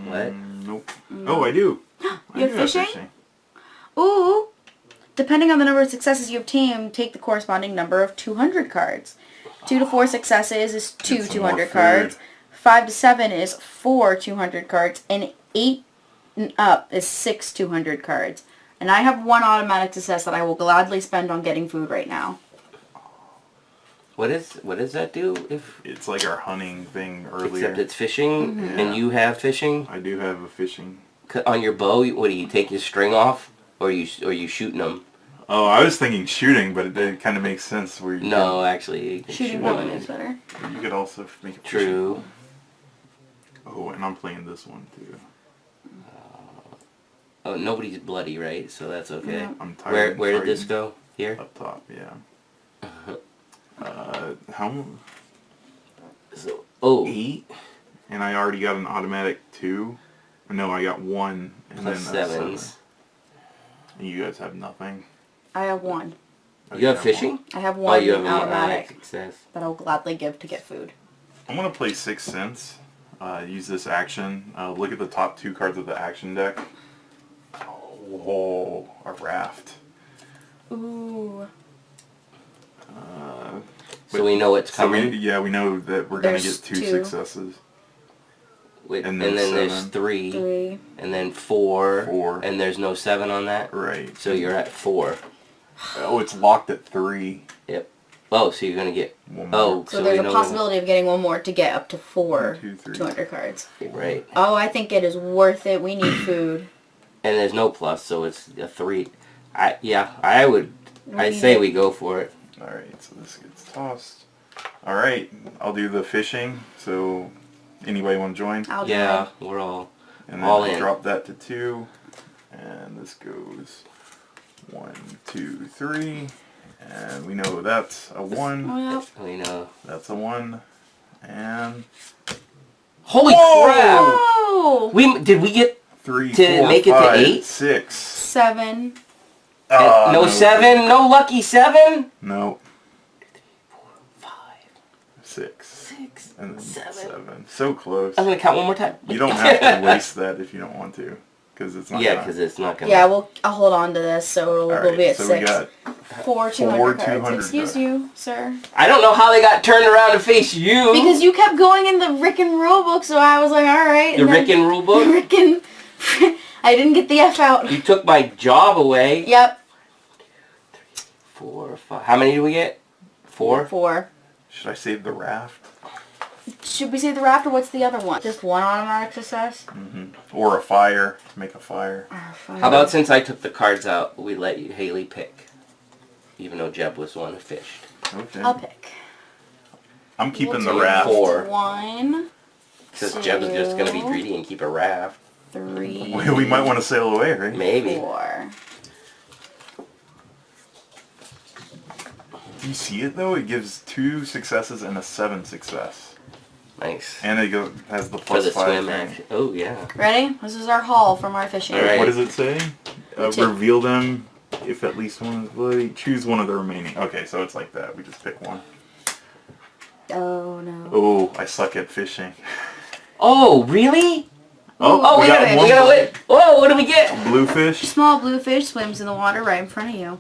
S2: What?
S1: Nope.
S3: No.
S1: Oh, I do. I
S3: You
S1: do
S3: have fishing? Ooh. Depending on the number of successes you obtain, take the corresponding number of 200 cards. 2 to 4 successes is 2
S1: Get some more
S3: 200
S1: food.
S3: cards. 5 to 7 is 4 200 cards. And 8 and up is 6 200 cards. And I have 1 automatic success that I will gladly spend on getting food right now.
S2: What does that do? If
S1: It's like our hunting thing earlier.
S2: except it's fishing,
S3: Mm-hmm.
S2: and you have fishing
S1: I do have a fishing.
S2: on your bow. What do you take your string off, or you shooting them?
S1: Oh, I was thinking shooting, but it kind of makes sense where you
S2: No, actually, you can
S3: Shooting
S2: shoot
S3: woman
S2: them.
S3: is better.
S1: you could also make a fishing.
S2: True.
S1: Oh, and I'm playing this one too.
S2: Oh, nobody's bloody, right? So that's okay.
S3: No.
S1: I'm tired.
S2: Where
S1: and
S2: did this
S1: frightened.
S2: go? Here.
S1: Up top, yeah. How?
S2: So, oh,
S1: 8? And I already got an automatic 2. No, I got 1 and
S2: plus
S1: then a
S2: 7s.
S1: 7. And you guys have nothing.
S3: I have 1.
S1: Oh,
S2: You have
S1: one.
S2: fishing?
S3: I have
S2: Oh,
S3: 1
S2: you have an
S3: automatic
S2: success.
S3: that I will gladly give to get food.
S1: I'm gonna play 6 cents. Use this action. Look at the top 2 cards of the action deck. Oh, a raft.
S3: Ooh.
S2: So we know it's
S1: So
S2: coming.
S1: we know that we're gonna
S3: There's
S1: get 2
S3: 2.
S1: successes.
S2: and
S1: and
S2: then
S1: then
S2: there's
S1: 7.
S2: 3,
S3: 3.
S2: and then 4,
S1: 4.
S2: and there's no 7 on that.
S1: Right.
S2: So you're at 4.
S1: Oh, it's locked at 3.
S2: Yep. Oh, so you're gonna get.
S1: One more.
S2: Oh,
S3: So
S2: so
S3: there's
S2: we
S3: a
S2: know.
S3: possibility of getting 1 more to get up to 4
S1: 1, 2, 3.
S3: 200 cards.
S2: Right.
S3: Oh, I think it is worth it. We need food.
S2: And there's no plus, so it's a 3. I would.
S3: We
S2: I
S3: need
S2: say
S3: it.
S2: we go for it.
S1: Alright, so this gets tossed. All right, I'll do the fishing. So, anybody want to join?
S3: I'll
S2: Yeah, we're all.
S1: And then
S2: All
S1: I
S2: in.
S1: drop that to 2, and this goes 1, 2, 3, and we know that's a 1.
S3: Oh, yeah.
S2: We know.
S1: That's a 1, and
S2: Holy
S1: Whoa!
S2: crap!
S3: Oh!
S2: Did we get
S1: 3,
S2: To
S1: 4,
S2: make it to
S1: 5,
S2: 8?
S1: 6.
S3: 7.
S2: no 7? No lucky 7?
S1: No,
S2: 5,
S1: 6.
S2: 6,
S1: And then
S2: 7.
S1: 7. So close.
S2: I'm gonna count one more time.
S1: You don't have to waste that if you don't want to, because it's not.
S2: Yeah,
S1: gonna-
S2: because it's not gonna.
S3: Yeah, I'll hold on to this, so
S1: All
S3: we'll
S1: right,
S3: be at
S1: so
S3: 6.
S1: we got
S3: 4 200 cards.
S1: 200
S3: Excuse
S1: cards.
S3: you, sir.
S2: I don't know how they got turned around to face you.
S3: Because you kept going in the Rick and rulebook, so I was like, alright.
S2: the Rick and rule book.
S3: Rick and... I didn't get the F out.
S2: You took my job away.
S3: Yep.
S2: 4, 5. How many do we get? 4.
S3: 4.
S1: Should I save the raft?
S3: Should we say the raft, or what's the other one? Just one automatic success?
S1: Or a fire? Make a fire.
S2: How about since I took the cards out, we let you, Haley, pick, even though Jeb was the one who fished.
S1: Okay.
S3: I'll pick.
S1: I'm keeping
S3: We'll
S1: the
S3: do
S1: raft.
S2: 4.
S3: 1,
S2: Because Jeb's just gonna be greedy and keep a raft.
S3: 3,
S1: We might want to sail away, right?
S2: Maybe.
S3: 4.
S1: Do you see it though? It gives 2 successes and a 7 success.
S2: Nice.
S1: And it has the
S2: For
S1: plus
S2: the
S1: 5
S2: swim
S1: thing.
S2: action. Oh yeah.
S3: Ready? This is our haul from our fishing.
S2: All right.
S1: What does it say?
S3: Two.
S1: Reveal them if at least one is bloody. Choose one of the remaining. Okay, so it's like that. We just pick one.
S3: Oh, no.
S1: Oh, I suck at fishing.
S2: Oh really?
S3: Oh,
S2: we
S3: wait a
S2: gotta,
S3: minute.
S2: we gotta wait. Whoa! What do we get?
S1: Bluefish.
S3: Small blue fish swims in the water right in front of you.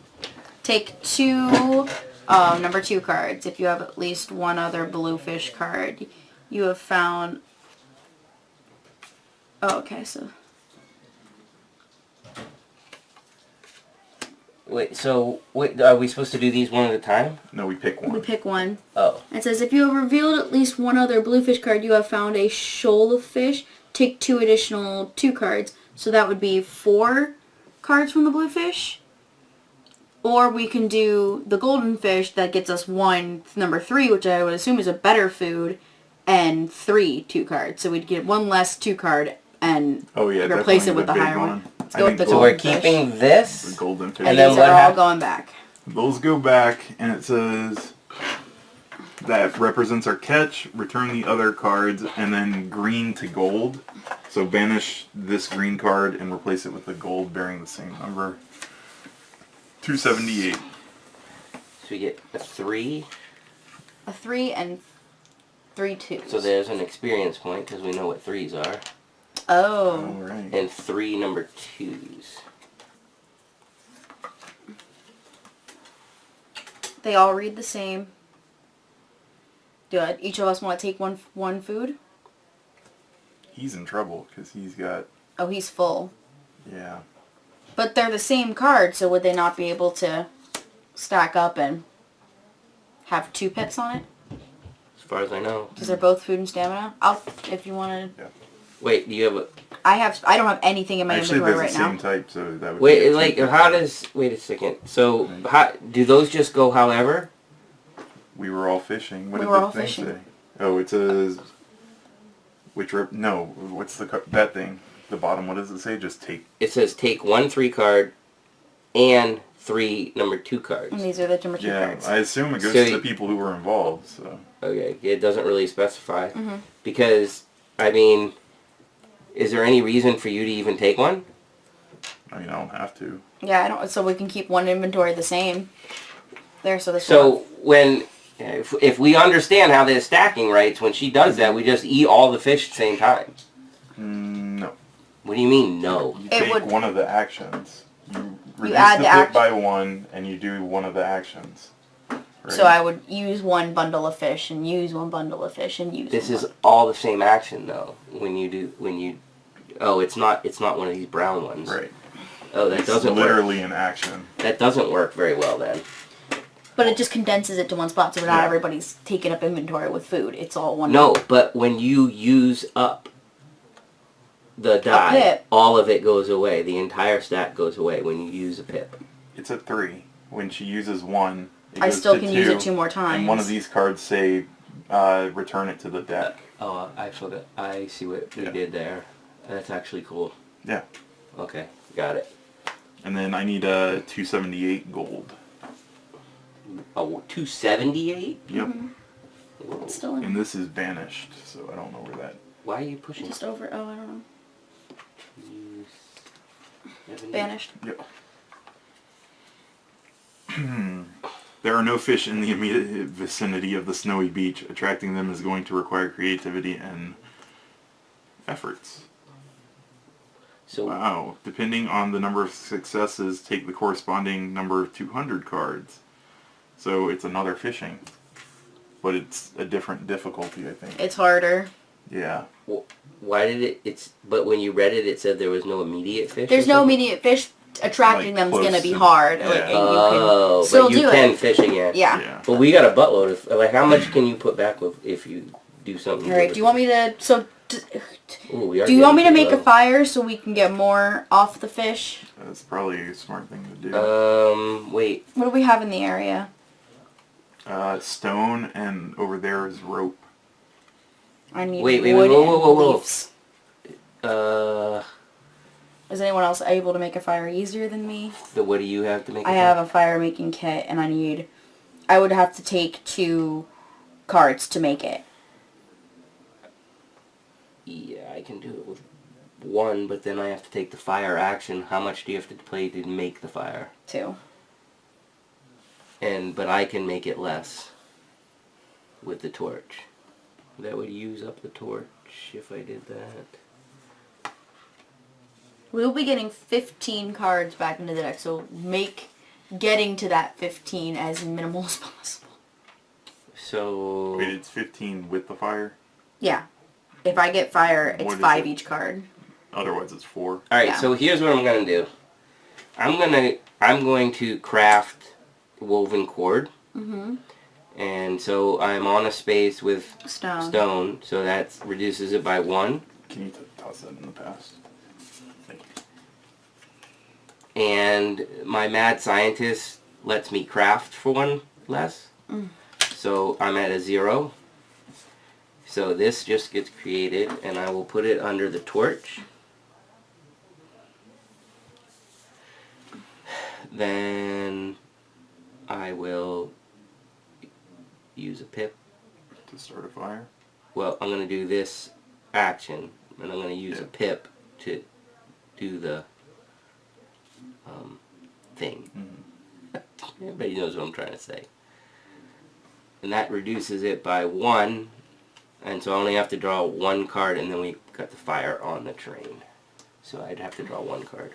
S3: Take 2 number 2 cards. If you have at least one other bluefish card, you have found... Oh, okay, so...
S2: Wait. So wait. Are we supposed to do these one at a time?
S1: No, we pick
S3: We
S1: one.
S3: pick one.
S2: Oh.
S3: It says, if you have revealed at least one other bluefish card, you have found a shoal of fish. Take 2 additional 2 cards. So that would be 4 cards from the bluefish. Or we can do the golden fish that gets us 1, number 3, which I would assume is a better food, and 3 2 cards. So we'd get 1 less 2 card and
S1: Oh yeah,
S3: replace it
S1: definitely
S3: with the
S1: big
S3: higher one. Let's
S1: I
S3: go
S1: think
S3: with the
S2: So
S3: golden
S2: we're
S3: fish.
S2: keeping this.
S1: the golden fish.
S3: And,
S2: And then
S3: these
S2: what
S3: are all
S2: hap-
S3: going back.
S1: Those go back, and it says that represents our catch. Return the other cards, and then green to gold. So banish this green card and replace it with the gold bearing the same number. 278.
S2: So we get a 3.
S3: A 3 and 3 2s.
S2: So there's an experience point because we know what 3s are,
S3: Oh.
S1: Alright.
S2: and 3 number 2s.
S3: They all read the same. Do each of us want to take one food?
S1: He's in trouble because he's got,
S3: Oh, he's full.
S1: yeah.
S3: But they're the same card, so would they not be able to stack up and have 2 pips on it?
S2: As far as I know.
S3: Because they're both food and stamina. If you want to.
S2: Wait, do you have a...
S3: I don't have anything in my
S1: Actually,
S3: inventory
S1: they're
S3: right
S1: the
S3: now.
S1: same type, so that would be
S2: Wait,
S1: a
S2: like,
S1: cheaper
S2: how
S1: card.
S2: does... Wait a second. So, how, do those just go however?
S1: We were all fishing. What
S3: We
S1: did
S3: were
S1: the
S3: all
S1: thing
S3: fishing.
S1: say? Oh, it says... No, what's that thing? The bottom, what does it say? Just take...
S2: It says take 1 3 card and 3 number 2 cards.
S3: And these are the number 2
S1: Yeah,
S3: cards.
S1: I assume it goes
S2: So
S1: to
S2: you-
S1: the people who were involved, so...
S2: Okay, it doesn't really specify.
S3: Mm-hmm.
S2: Because, I mean, is there any reason for you to even take one?
S1: I mean, I don't have to.
S3: Yeah, I don't. So we can keep one inventory the same. There, so this.
S2: So, when... If we understand how they're stacking rights, when she does that, we just eat all the fish at the same time.
S1: No.
S2: What do you mean, no?
S1: You
S3: It
S1: take
S3: would-
S1: one of the actions. You reduce
S3: add
S1: the
S3: the
S1: pip
S3: act-
S1: by 1, and you do one of the actions. Right?
S3: So I would use 1 bundle of fish and use 1 bundle of fish and use.
S2: This
S3: one
S2: is all the same action, though. Oh, it's not one of these brown ones.
S1: Right.
S2: Oh, that
S1: It's
S2: doesn't work.
S1: literally an action.
S2: That doesn't work very well then.
S3: But it just condenses it to one spot, so not
S1: Yeah.
S3: everybody's taking up inventory with food. It's all one.
S2: No, but when you use up the die,
S3: pip.
S2: all of it goes away. The entire stack goes away when you use a pip.
S1: It's a 3. When she uses 1, it
S3: I
S1: goes
S3: still
S1: to
S3: can
S1: 2,
S3: use it 2 more times.
S1: and one of these cards say return it to the deck.
S2: Oh, I forgot. I see what we did there. That's actually cool.
S1: Yeah.
S2: Okay, got it.
S1: And then I need a 278 gold.
S2: Oh, 278?
S1: Yep.
S2: Whoa.
S3: It's still in.
S1: And this is vanished, so I don't know where that.
S2: Why are you pushing?
S3: Just over. Oh, I don't know.
S2: Use 70?
S3: Vanished.
S1: Yep. There are no fish in the immediate vicinity of the snowy beach. Attracting them is going to require creativity and efforts.
S2: So,
S1: Wow. Depending on the number of successes, take the corresponding number of 200 cards. So it's another fishing. But it's a different difficulty, I think.
S3: It's harder.
S1: Yeah.
S2: why did but when you read it, it said there was no immediate fish?
S3: There's
S2: or
S3: no
S2: something?
S3: immediate fish. Attracting
S1: Like
S3: them is going to
S1: close
S3: be
S1: to-
S3: hard.
S1: yeah.
S3: Like, and
S2: Oh,
S3: you can still
S2: but you
S3: do
S2: can
S3: it.
S2: fish again.
S3: Yeah.
S1: Yeah.
S2: But we got a buttload of, like, how much can you put back with if you do something?
S3: All right. Do you want me to?
S2: Ooh, we are
S3: Do you want me to
S2: getting
S3: make a
S2: low.
S3: fire so we can get more off the fish?
S1: That's probably a smart thing to do.
S2: Wait.
S3: What do we have in the area?
S1: Stone, and over there is rope.
S3: I need
S2: Wait,
S3: wood
S2: whoa.
S3: and leaves.
S2: The
S3: Is anyone else able to make a fire easier than me?
S2: what do you have to make?
S3: I have a fire making kit, and I would have to take 2 cards to make it.
S2: Yeah, I can do it with 1, but then I have to take the fire action. How much do you have to play to make the fire?
S3: 2.
S2: But I can make it less with the torch. That would use up the torch if I did that.
S3: We'll be getting 15 cards back into the deck, so make getting to that 15 as minimal as possible.
S2: So
S1: Wait, it's 15 with the fire?
S3: Yeah. If I get fire, it's
S1: What is
S3: 5
S1: it?
S3: each card.
S1: Otherwise it's 4.
S2: all right,
S3: Yeah.
S2: so here's what I'm gonna do. I'm going to craft woven cord,
S3: Mm-hmm.
S2: and so I'm on a space with
S3: Stone.
S2: so that reduces it by 1.
S1: Can you toss that in the past? Thank you.
S2: And my mad scientist lets me craft for 1 less. So I'm at a 0. So this just gets created, and I will put it under the torch. Then I will use a pip.
S1: To start a fire?
S2: Well, I'm going to do this action, and I'm going to use a pip to do the thing. Everybody knows what I'm trying to say. And that reduces it by 1, and so I only have to draw 1 card, and then we got the fire on the train. So I'd have to draw 1 card.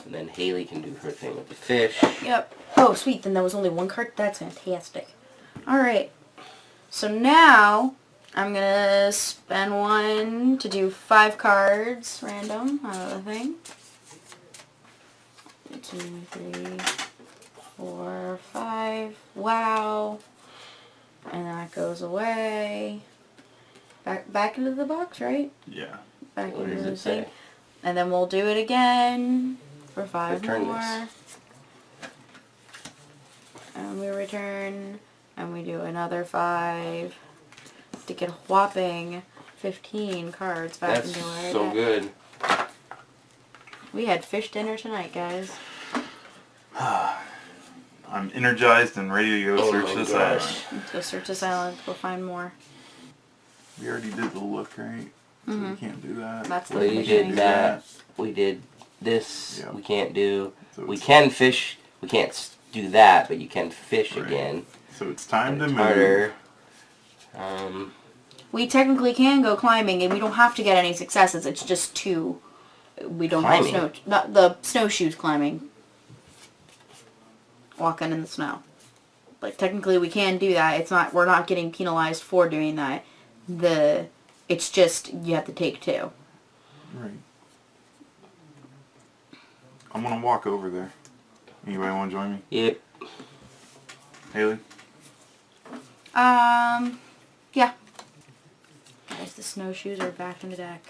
S2: And then Haley can do her thing with the fish.
S3: Yep. Oh, sweet. Then there was only 1 card? That's fantastic. Alright. So now, I'm going to spend 1 to do 5 cards random out of the thing. 2, 3, 4, 5. Wow. And that goes away. Back into the box, right?
S1: Yeah.
S3: Back
S2: What
S3: into
S2: does
S3: the
S2: it
S3: thing.
S2: say?
S3: And then we'll do it again for 5
S2: Return
S3: more.
S2: this.
S3: And we return, and we do another 5 to get a whopping 15 cards back
S2: That's
S3: into our
S2: so
S3: deck.
S2: good.
S3: We had fish dinner tonight, guys.
S1: I'm energized and ready to go
S2: Oh
S1: search
S2: my
S1: this
S2: gosh.
S1: island.
S3: Let's go search this island. We'll find more.
S1: We already did the look, right? So we can't do that.
S3: That's
S2: Well,
S3: the
S2: you
S3: fishing.
S2: did that. We did this.
S1: Yeah.
S2: We can't do.
S1: So
S2: We
S1: it's-
S2: can fish. We can't do that, but you can fish
S1: Right.
S2: again.
S1: So it's time to
S2: It's
S1: move.
S2: harder.
S3: We technically can go climbing, and we don't have to get any successes. It's just 2. We don't
S2: Climbing?
S3: have not the snowshoes climbing. Walking in the snow. Like technically we can do that. It's not we're not getting penalized for doing that. It's just you have to take 2.
S1: Right. I'm gonna walk over there. Anybody want to join me?
S2: Yep.
S1: Haley?
S3: Yeah. Guys, the snowshoes are back in the deck.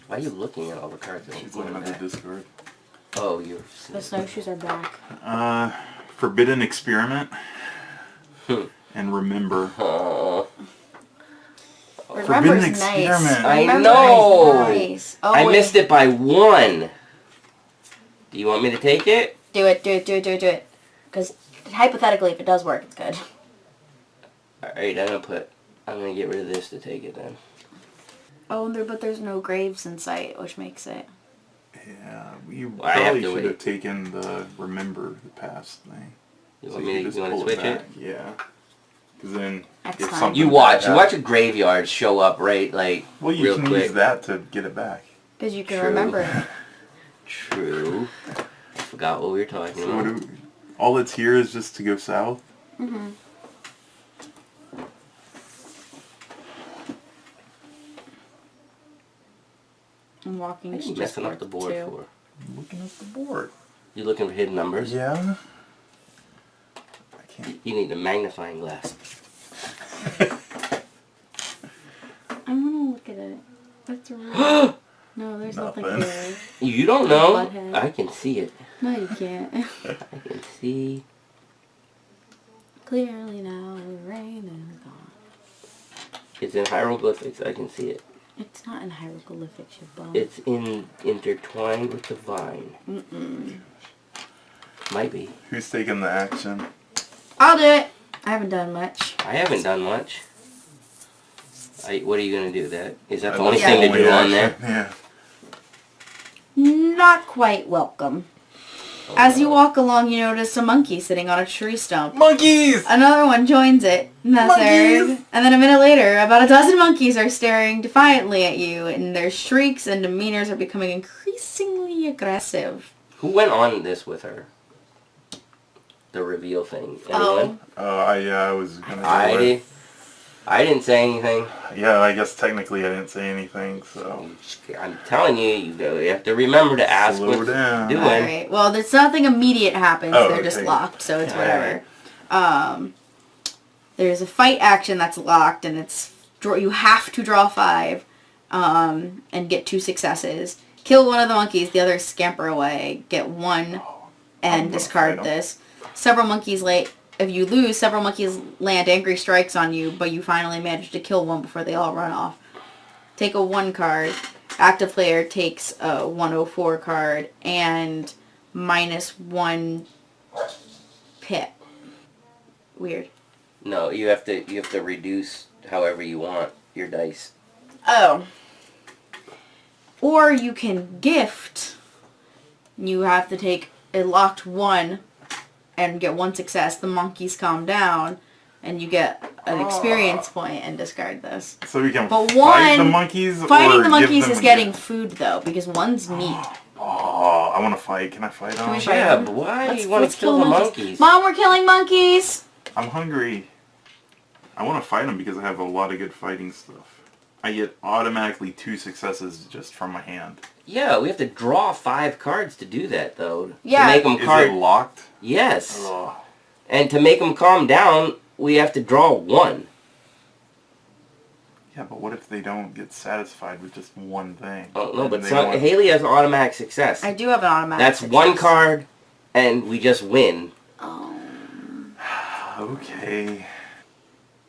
S2: Why are you looking at all the cards? that
S1: She's
S2: are
S1: looking
S2: going
S1: at the
S2: back?
S1: discard.
S2: Oh, you're.
S3: The snowshoes are back.
S1: Forbidden experiment. and remember.
S3: Remember's
S1: Forbidden
S3: nice.
S1: experiment.
S2: I
S3: Remember
S2: know.
S3: is nice. Oh,
S2: I
S3: wait.
S2: missed it by 1. Do you want me to take it?
S3: Do it. Because hypothetically, if it does work, it's good.
S2: Alright, I'm gonna get rid of this to take it then.
S3: Oh, but there's no graves in sight, which makes it.
S1: Yeah, you
S2: Well, I have
S1: probably
S2: to
S1: should
S2: wait.
S1: have taken the remember the past thing.
S2: You
S1: So
S2: want me to
S1: just
S2: you want to
S1: pull
S2: switch
S1: back.
S2: it?
S1: Yeah. Because then
S3: That's
S1: if
S3: fine.
S1: something
S2: You
S1: bad
S2: watch
S1: happens-
S2: a graveyard show up, right? Like,
S1: Well, you
S2: real
S1: can
S2: quick.
S1: use that to get it back.
S3: Because you can
S2: True.
S3: remember it.
S2: True. Forgot what we were talking
S1: So
S2: about.
S1: all that's here is just to go south.
S3: Mm-hmm. I'm walking.
S2: What are you
S3: just
S2: messing up
S3: worth
S2: the board
S3: 2.
S2: for?
S1: I'm looking at the board.
S2: You looking for hidden numbers?
S1: Yeah. I can't.
S2: You need a magnifying glass.
S3: I'm gonna look at it. That's real. No, there's nothing
S1: Nothing.
S3: there.
S2: You don't know.
S3: Butthead.
S2: I can see it.
S3: No, you can't.
S2: I can see.
S3: Clearly now the rain is gone.
S2: It's in hieroglyphics. I can see it.
S3: It's not in hieroglyphics, you bum.
S2: It's intertwined with the vine.
S3: Mm-mm.
S2: Might be.
S1: Who's taking the action?
S3: I'll do it. I haven't done much.
S2: I haven't done much. What are you gonna do? That is that the
S1: That's
S2: only
S3: Yeah.
S2: thing to
S1: only
S2: do on there?
S1: action. Yeah.
S3: Not quite welcome. As you walk along, you notice a monkey sitting on a tree stump.
S1: Monkeys!
S3: Another one joins it, and that's theirs.
S1: Monkeys!
S3: And then a minute later, about a dozen monkeys are staring defiantly at you, and their shrieks and demeanors are becoming increasingly aggressive.
S2: Who went on this with her? The reveal thing. Anyone?
S1: I was gonna go
S2: I
S1: with-
S2: did. I didn't say anything.
S1: Yeah, I guess technically I didn't say anything, so.
S2: I'm telling you, you have to remember to ask
S1: Slow
S2: what's
S1: down.
S2: doing.
S3: Alright, well, there's nothing immediate happens.
S1: Oh,
S3: They're just
S1: okay.
S3: locked, so it's
S2: Alright.
S3: whatever. There's a fight action that's locked, and you have to draw 5 and get 2 successes. Kill one of the monkeys, the others scamper away. Get 1
S1: I'm
S3: and
S1: gonna
S3: discard
S1: fight 'em.
S3: this. If you lose, several monkeys land angry strikes on you, but you finally manage to kill one before they all run off. Take a 1 card. Active player takes a 104 card and -1 pip. Weird.
S2: No, you have to reduce however you want your dice.
S3: Oh. Or you can gift. You have to take a locked 1 and get 1 success. The monkeys calm down, and you get an experience point and discard this.
S1: So we can
S3: But
S1: fight the
S3: one-
S1: monkeys?
S3: Fighting
S1: or
S3: the
S1: give
S3: monkeys
S1: them
S3: is
S1: a
S3: getting
S1: gift?
S3: food, though, because one's meat.
S1: Oh, I want to fight. Can I fight
S3: Can we
S1: them?
S3: fight?
S2: Yeah, but why do you want
S3: Let's
S2: to kill the monkeys?
S3: Mom, we're killing monkeys!
S1: I'm hungry. I want to fight them because I have a lot of good fighting stuff. I get automatically 2 successes just from my hand.
S2: Yeah, we have to draw 5 cards to do that, though.
S3: Yeah.
S2: To make them
S1: Is
S2: card.
S1: it locked?
S2: Yes.
S1: Ugh.
S2: And to make them calm down, we have to draw 1.
S1: Yeah, but what if they don't get satisfied with just one thing?
S2: Oh no,
S1: And
S2: but
S1: they want-
S2: Haley has an automatic success.
S3: I do have an automatic
S2: That's
S3: success.
S2: 1 card, and we just win.
S3: Oh.
S1: Okay.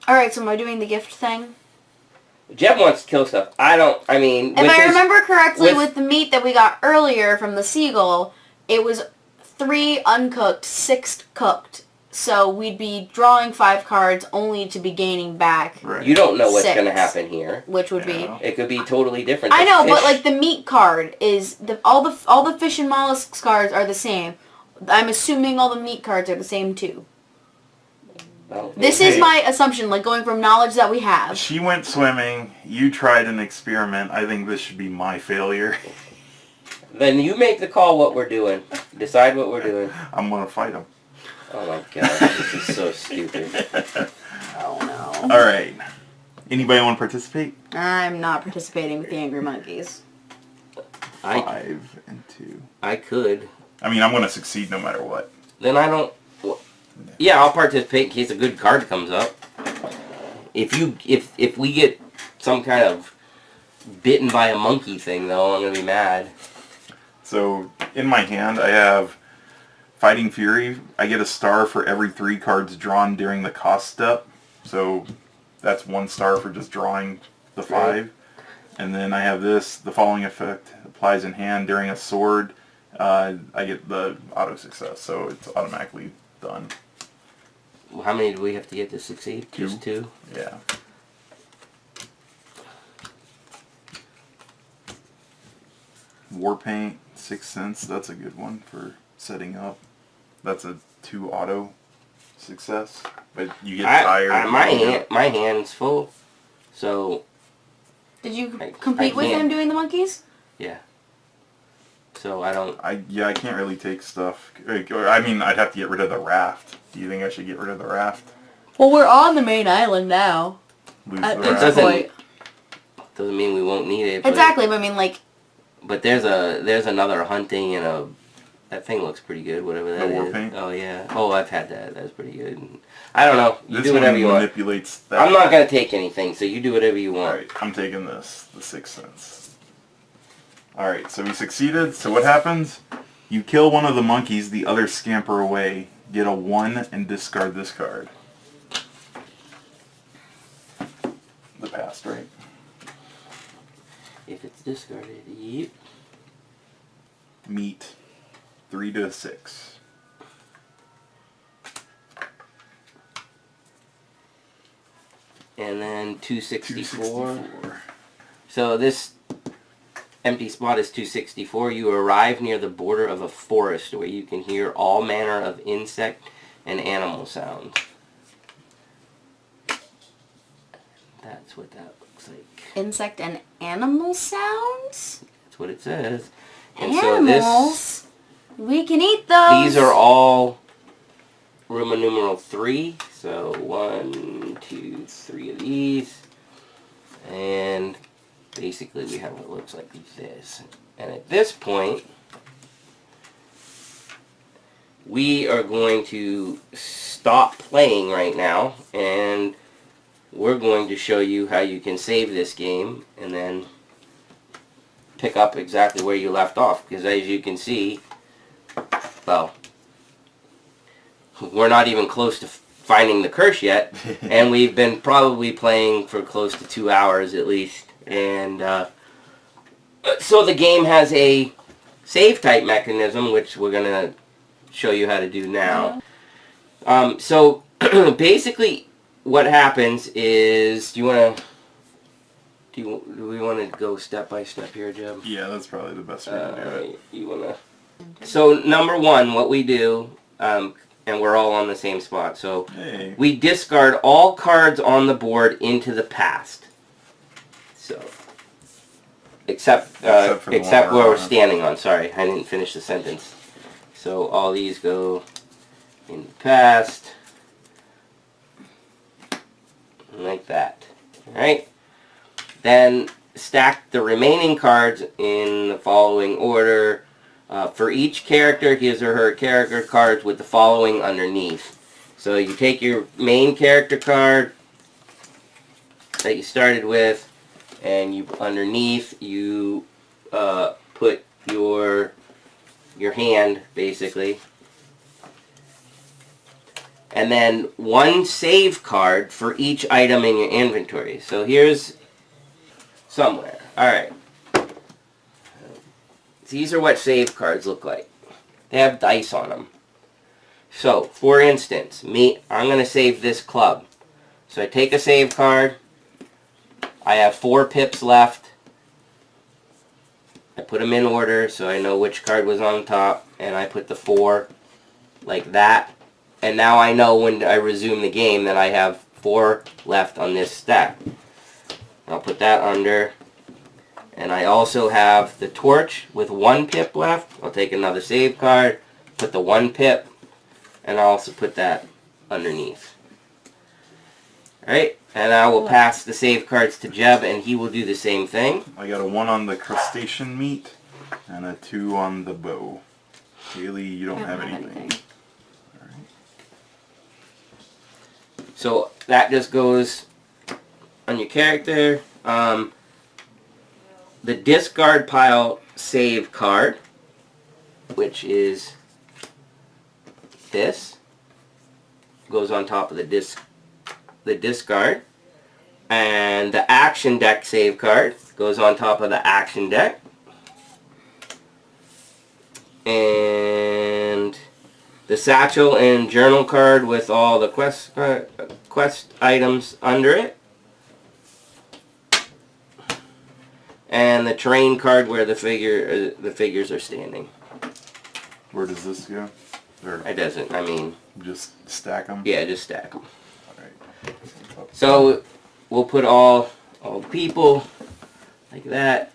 S3: Alright, so am I doing the gift thing?
S2: Jeb wants to kill stuff. I mean...
S3: If
S2: with
S3: I
S2: this-
S3: remember correctly,
S2: with-
S3: with the meat that we got earlier from the seagull, it was 3 uncooked, 6 cooked. So we'd be drawing 5 cards only to be gaining back,
S1: Right.
S2: You don't know what's
S3: 6.
S2: going to happen here.
S3: which would be...
S1: Yeah.
S2: It could be totally different.
S3: I
S2: The
S3: know, but
S2: fish-
S3: like the meat card is all the fish and mollusks cards are the same. I'm assuming all the meat cards are the same too.
S2: Well,
S3: This
S1: Okay.
S3: is my assumption, like going from knowledge that we have.
S1: She went swimming. You tried an experiment. I think this should be my failure.
S2: Then you make the call what we're doing. Decide what we're doing.
S1: I'm gonna fight them.
S2: Oh my god, this is so stupid.
S3: Oh no.
S1: All right. Anybody want to participate?
S3: I'm not participating with the angry monkeys.
S1: 5 and 2.
S2: I could.
S1: I mean, I'm gonna succeed no matter what.
S2: Then I don't... Yeah, I'll participate in case a good card comes up. If we get some kind of bitten by a monkey thing, though, I'm gonna be mad.
S1: So in my hand, I have Fighting Fury. I get a star for every 3 cards drawn during the cost step. So that's 1 star for just drawing the 5.
S2: Right.
S1: And then I have this. The following effect applies in hand during a sword. I get the auto success, so it's automatically done.
S2: How many do we have to get to succeed?
S1: 2.
S2: Just 2?
S1: Yeah. War paint, 6 cents. That's a good one for setting up. That's a 2 auto success, but you get tired.
S2: My hand's full, so.
S3: Did you
S2: I
S3: compete with
S2: can't.
S3: him doing the monkeys?
S2: Yeah. So I don't.
S1: I can't really take stuff. I mean, I'd have to get rid of the raft. Do you think I should get rid of the raft?
S3: Well, we're on the main island now.
S1: Lose
S3: At
S1: the
S3: this
S1: raft?
S3: point.
S2: Doesn't mean we won't need it. But,
S3: Exactly, but I mean, like,
S2: But there's another hunting and a. That thing looks pretty good. Whatever that is.
S1: The war paint?
S2: Oh yeah. Oh, I've had that. That's pretty good. I don't know. You
S1: This
S2: do whatever
S1: one
S2: you want.
S1: manipulates that.
S2: I'm not gonna take anything, so you do whatever you want.
S1: Alright, I'm taking this, the 6 cents. Alright, so we succeeded. So what happens? You kill one of the monkeys, the others scamper away. Get a 1 and discard this card. The past, right?
S2: If it's discarded, yep.
S1: Meat. 3 to 6.
S2: And then 264.
S1: 264.
S2: So this empty spot is 264. You arrive near the border of a forest where you can hear all manner of insect and animal sounds. That's what that looks like.
S3: insect and animal sounds?
S2: That's what it says. And
S3: Animals? We can eat those.
S2: These are all Roman numeral 3. So 1, 2, 3 of these. And basically we have what looks like this. And at this point, we are going to stop playing right now, and we're going to show you how you can save this game and then pick up exactly where you left off. Because as you can see, well, we're not even close to finding the curse yet, and we've been probably playing for close to 2 hours at least. And so the game has a save type mechanism, which we're going to show you how to do now. So basically what happens is, do we want to go step by step here, Jeb?
S1: Yeah, that's probably the best way to do it.
S2: You want to? So number 1, what we do, and we're all on the same spot. So
S1: Hey.
S2: we discard all cards on the board into the past. So except
S1: for the
S2: except
S1: one
S2: where
S1: we're
S2: we're
S1: on.
S2: standing on. Sorry, I didn't finish the sentence. So all these go in the past, like that. All right. Then stack the remaining cards in the following order. For each character, his or her character cards with the following underneath. So you take your main character card that you started with, and you underneath you put your hand basically, and then 1 save card for each item in your inventory. So here's somewhere. All right. These are what save cards look like. They have dice on them. So, for instance, I'm going to save this club. So I take a save card. I have 4 pips left. I put them in order so I know which card was on top. And I put the 4 like that. And now I know when I resume the game that I have 4 left on this stack. I'll put that under. And I also have the torch with 1 pip left. I'll take another save card, put the 1 pip, and I'll also put that underneath. Alright, and I will pass the save cards to Jeb, and he will do the same thing.
S1: I got a 1 on the crustacean meat and a 2 on the bow. Haley, you don't have anything. Alright.
S2: So that just goes on your character. The discard pile save card, which is this, goes on top of the the discard. And the action deck save card goes on top of the action deck. And the satchel and journal card with all the quest items under it. And the terrain card where the figures are standing.
S1: Where does this go? Or
S2: It doesn't. I mean,
S1: just stack them?
S2: yeah, just stack them.
S1: Alright.
S2: So we'll put all the people like that,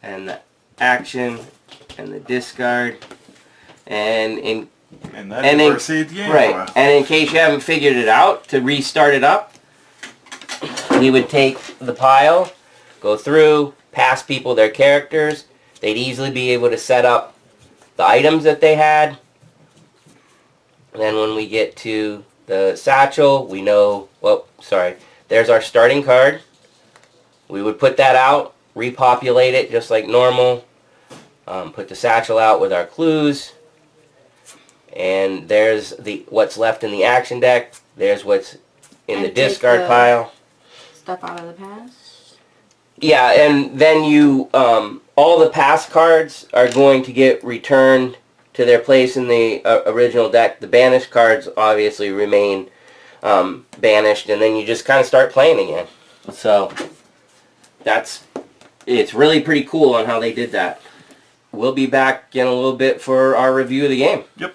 S2: and the action, and the discard, and in
S1: And that
S2: and in,
S1: proceed game.
S2: right. And in case you haven't figured it out, to restart it up, we would take the pile, go through, pass people their characters. They'd easily be able to set up the items that they had. And then when we get to the satchel, we know, well, sorry, there's our starting card. We would put that out, repopulate it just like normal, put the satchel out with our clues, and there's what's left in the action deck, there's what's in
S3: And
S2: the
S3: take
S2: discard
S3: the
S2: pile.
S3: Stuff out of the past.
S2: Yeah, and then you, all the past cards are going to get returned to their place in the original deck. The banished cards obviously remain banished, and then you just kind of start playing again. So it's really pretty cool on how they did that. We'll be back in a little bit for our review of the game.
S1: Yep.